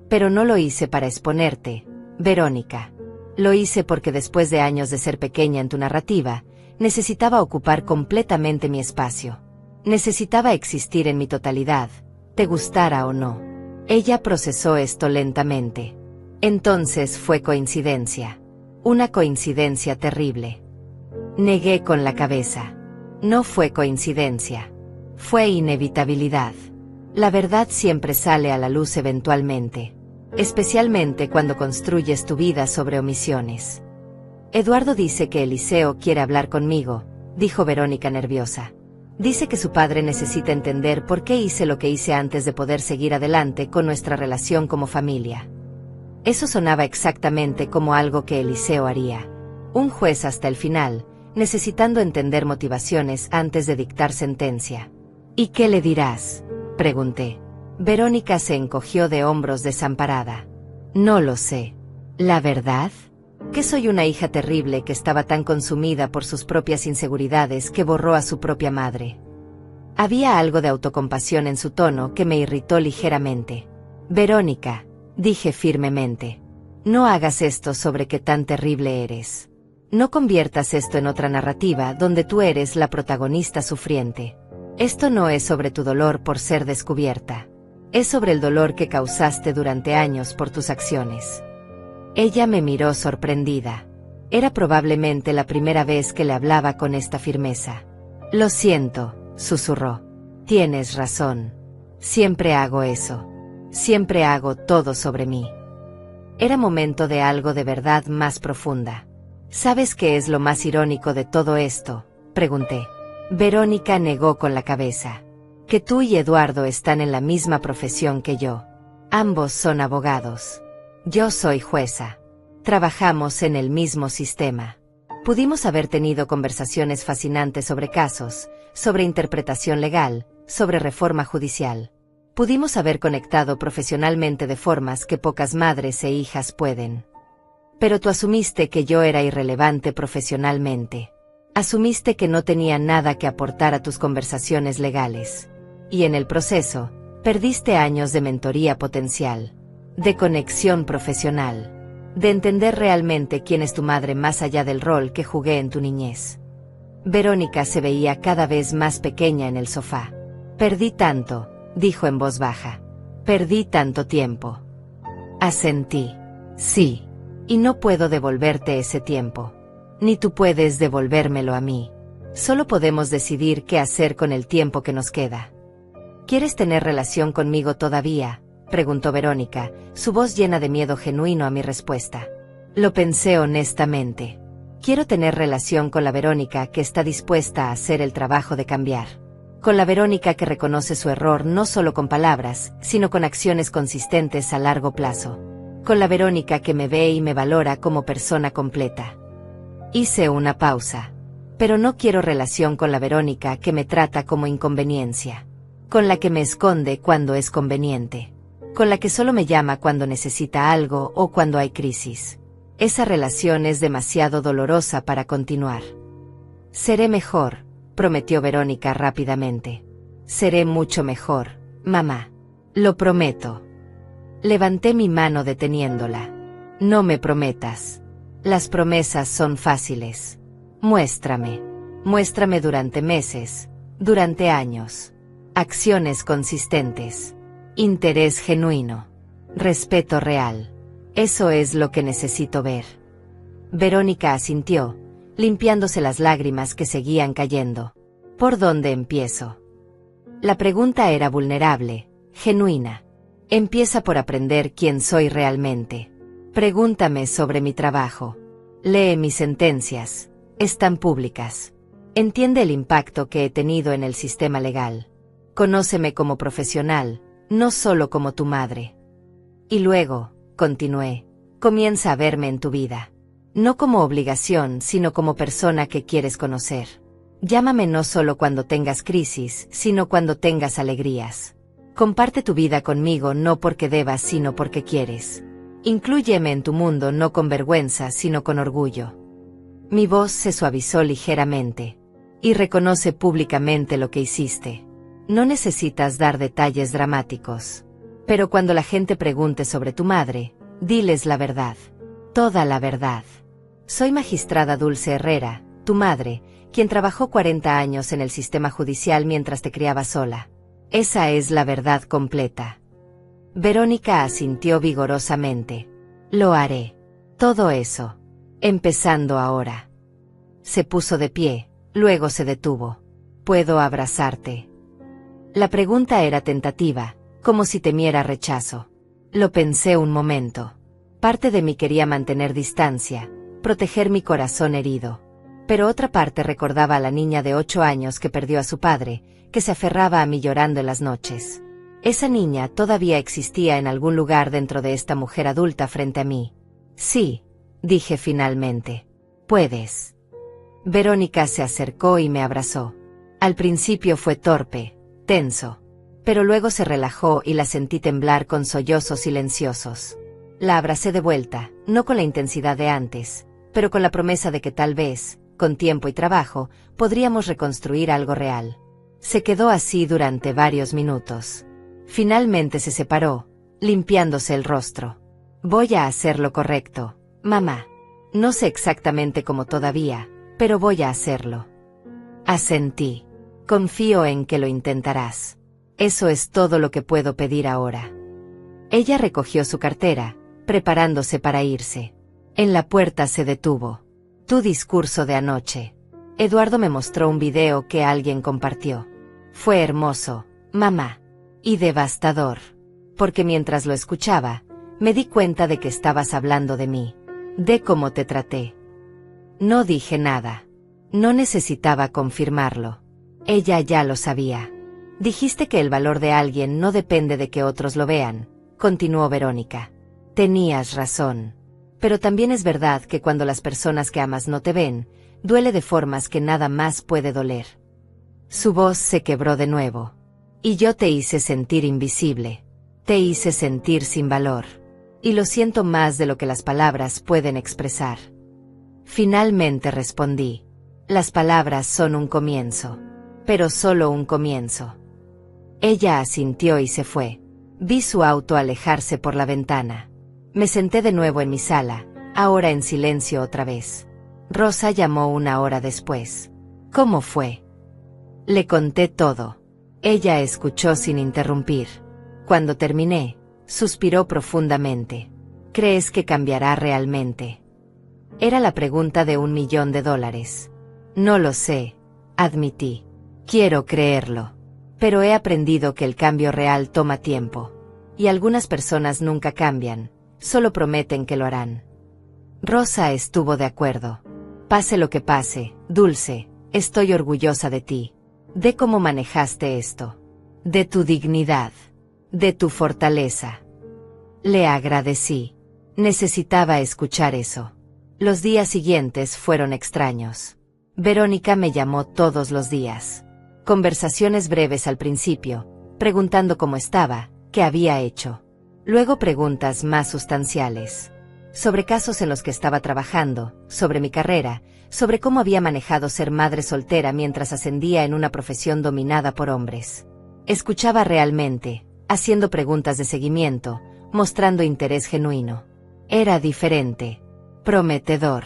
Pero no lo hice para exponerte, Verónica. Lo hice porque después de años de ser pequeña en tu narrativa, necesitaba ocupar completamente mi espacio. Necesitaba existir en mi totalidad, te gustara o no. Ella procesó esto lentamente. Entonces fue coincidencia. Una coincidencia terrible. Negué con la cabeza. No fue coincidencia. Fue inevitabilidad. La verdad siempre sale a la luz eventualmente. Especialmente cuando construyes tu vida sobre omisiones. Eduardo dice que Eliseo quiere hablar conmigo, dijo Verónica nerviosa. Dice que su padre necesita entender por qué hice lo que hice antes de poder seguir adelante con nuestra relación como familia. Eso sonaba exactamente como algo que Eliseo haría. Un juez hasta el final, necesitando entender motivaciones antes de dictar sentencia. ¿Y qué le dirás?, pregunté. Verónica se encogió de hombros desamparada. No lo sé. ¿La verdad? Que soy una hija terrible que estaba tan consumida por sus propias inseguridades que borró a su propia madre. Había algo de autocompasión en su tono que me irritó ligeramente. Verónica, dije firmemente, no hagas esto sobre qué tan terrible eres. No conviertas esto en otra narrativa donde tú eres la protagonista sufriente. Esto no es sobre tu dolor por ser descubierta. Es sobre el dolor que causaste durante años por tus acciones. Ella me miró sorprendida. Era probablemente la primera vez que le hablaba con esta firmeza. Lo siento, susurró. Tienes razón. Siempre hago eso. Siempre hago todo sobre mí. Era momento de algo de verdad más profunda. ¿Sabes qué es lo más irónico de todo esto?, pregunté. Verónica negó con la cabeza. Que tú y Eduardo están en la misma profesión que yo. Ambos son abogados. Yo soy jueza. Trabajamos en el mismo sistema. Pudimos haber tenido conversaciones fascinantes sobre casos, sobre interpretación legal, sobre reforma judicial. Pudimos haber conectado profesionalmente de formas que pocas madres e hijas pueden. Pero tú asumiste que yo era irrelevante profesionalmente. Asumiste que no tenía nada que aportar a tus conversaciones legales. Y en el proceso, perdiste años de mentoría potencial, de conexión profesional, de entender realmente quién es tu madre más allá del rol que jugué en tu niñez. Verónica se veía cada vez más pequeña en el sofá. Perdí tanto, dijo en voz baja. Perdí tanto tiempo. Asentí. Sí. Y no puedo devolverte ese tiempo. Ni tú puedes devolvérmelo a mí. Solo podemos decidir qué hacer con el tiempo que nos queda. ¿Quieres tener relación conmigo todavía?, preguntó Verónica, su voz llena de miedo genuino a mi respuesta. Lo pensé honestamente. Quiero tener relación con la Verónica que está dispuesta a hacer el trabajo de cambiar. Con la Verónica que reconoce su error no solo con palabras, sino con acciones consistentes a largo plazo. Con la Verónica que me ve y me valora como persona completa. Hice una pausa. Pero no quiero relación con la Verónica que me trata como inconveniencia. Con la que me esconde cuando es conveniente. Con la que solo me llama cuando necesita algo o cuando hay crisis. Esa relación es demasiado dolorosa para continuar. Seré mejor, prometió Verónica rápidamente. Seré mucho mejor, mamá. Lo prometo. Levanté mi mano deteniéndola. No me prometas. Las promesas son fáciles. Muéstrame. Muéstrame durante meses, durante años. Acciones consistentes. Interés genuino. Respeto real. Eso es lo que necesito ver. Verónica asintió, limpiándose las lágrimas que seguían cayendo. ¿Por dónde empiezo? La pregunta era vulnerable, genuina. Empieza por aprender quién soy realmente. Pregúntame sobre mi trabajo. Lee mis sentencias. Están públicas. Entiende el impacto que he tenido en el sistema legal. Conóceme como profesional, no solo como tu madre. Y luego, continué, comienza a verme en tu vida. No como obligación, sino como persona que quieres conocer. Llámame no solo cuando tengas crisis, sino cuando tengas alegrías. Comparte tu vida conmigo no porque debas, sino porque quieres. Inclúyeme en tu mundo no con vergüenza, sino con orgullo. Mi voz se suavizó ligeramente. Y reconoce públicamente lo que hiciste. No necesitas dar detalles dramáticos. Pero cuando la gente pregunte sobre tu madre, diles la verdad. Toda la verdad. Soy magistrada Dulce Herrera, tu madre, quien trabajó 40 años en el sistema judicial mientras te criaba sola. Esa es la verdad completa. Verónica asintió vigorosamente. Lo haré. Todo eso. Empezando ahora. Se puso de pie, luego se detuvo. ¿Puedo abrazarte? La pregunta era tentativa, como si temiera rechazo. Lo pensé un momento. Parte de mí quería mantener distancia, proteger mi corazón herido. Pero otra parte recordaba a la niña de 8 años que perdió a su padre, que se aferraba a mí llorando en las noches. Esa niña todavía existía en algún lugar dentro de esta mujer adulta frente a mí. Sí, dije finalmente. Puedes. Verónica se acercó y me abrazó. Al principio fue torpe, tenso. Pero luego se relajó y la sentí temblar con sollozos silenciosos. La abracé de vuelta, no con la intensidad de antes, pero con la promesa de que tal vez, con tiempo y trabajo, podríamos reconstruir algo real. Se quedó así durante varios minutos. Finalmente se separó, limpiándose el rostro. Voy a hacer lo correcto, mamá. No sé exactamente cómo todavía, pero voy a hacerlo. Asentí. Confío en que lo intentarás. Eso es todo lo que puedo pedir ahora. Ella recogió su cartera, preparándose para irse. En la puerta se detuvo. Tu discurso de anoche. Eduardo me mostró un video que alguien compartió. Fue hermoso, mamá. Y devastador. Porque mientras lo escuchaba, me di cuenta de que estabas hablando de mí. De cómo te traté. No dije nada. No necesitaba confirmarlo. Ella ya lo sabía. Dijiste que el valor de alguien no depende de que otros lo vean, continuó Verónica. Tenías razón. Pero también es verdad que cuando las personas que amas no te ven, duele de formas que nada más puede doler. Su voz se quebró de nuevo. Y yo te hice sentir invisible. Te hice sentir sin valor. Y lo siento más de lo que las palabras pueden expresar. Finalmente respondí. Las palabras son un comienzo. Pero solo un comienzo. Ella asintió y se fue. Vi su auto alejarse por la ventana. Me senté de nuevo en mi sala, ahora en silencio otra vez. Rosa llamó 1 hora después. ¿Cómo fue? Le conté todo. Ella escuchó sin interrumpir. Cuando terminé, suspiró profundamente. ¿Crees que cambiará realmente? Era la pregunta de $1.000.000. No lo sé, admití. Quiero creerlo. Pero he aprendido que el cambio real toma tiempo. Y algunas personas nunca cambian, solo prometen que lo harán. Rosa estuvo de acuerdo. Pase lo que pase, Dulce, estoy orgullosa de ti. De cómo manejaste esto. De tu dignidad. De tu fortaleza. Le agradecí. Necesitaba escuchar eso. Los días siguientes fueron extraños. Verónica me llamó todos los días. Conversaciones breves al principio, preguntando cómo estaba, qué había hecho. Luego preguntas más sustanciales. Sobre casos en los que estaba trabajando, sobre mi carrera, sobre cómo había manejado ser madre soltera mientras ascendía en una profesión dominada por hombres. Escuchaba realmente, haciendo preguntas de seguimiento, mostrando interés genuino. Era diferente, prometedor.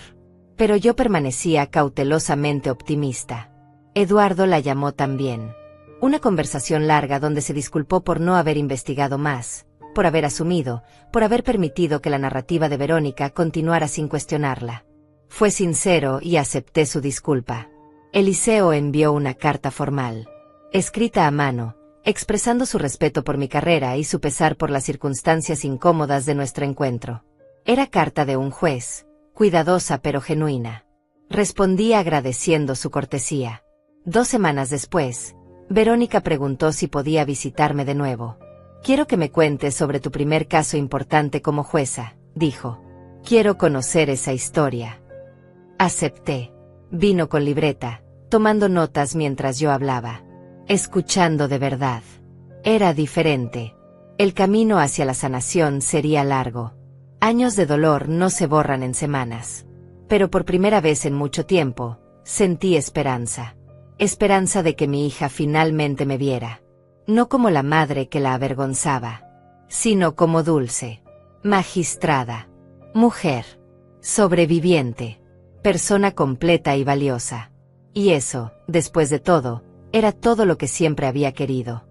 Pero yo permanecía cautelosamente optimista. Eduardo la llamó también. Una conversación larga donde se disculpó por no haber investigado más, por haber asumido, por haber permitido que la narrativa de Verónica continuara sin cuestionarla. Fue sincero y acepté su disculpa. Eliseo envió una carta formal, escrita a mano, expresando su respeto por mi carrera y su pesar por las circunstancias incómodas de nuestro encuentro. Era carta de un juez, cuidadosa pero genuina. Respondí agradeciendo su cortesía. 2 semanas después, Verónica preguntó si podía visitarme de nuevo. Quiero que me cuentes sobre tu primer caso importante como jueza, dijo. Quiero conocer esa historia. Acepté. Vino con libreta, tomando notas mientras yo hablaba. Escuchando de verdad. Era diferente. El camino hacia la sanación sería largo. Años de dolor no se borran en semanas. Pero por primera vez en mucho tiempo, sentí esperanza. esperanza de que mi hija finalmente me viera, no como la madre que la avergonzaba, sino como dulce, magistrada, mujer, sobreviviente, persona completa y valiosa. Y eso, después de todo, era todo lo que siempre había querido.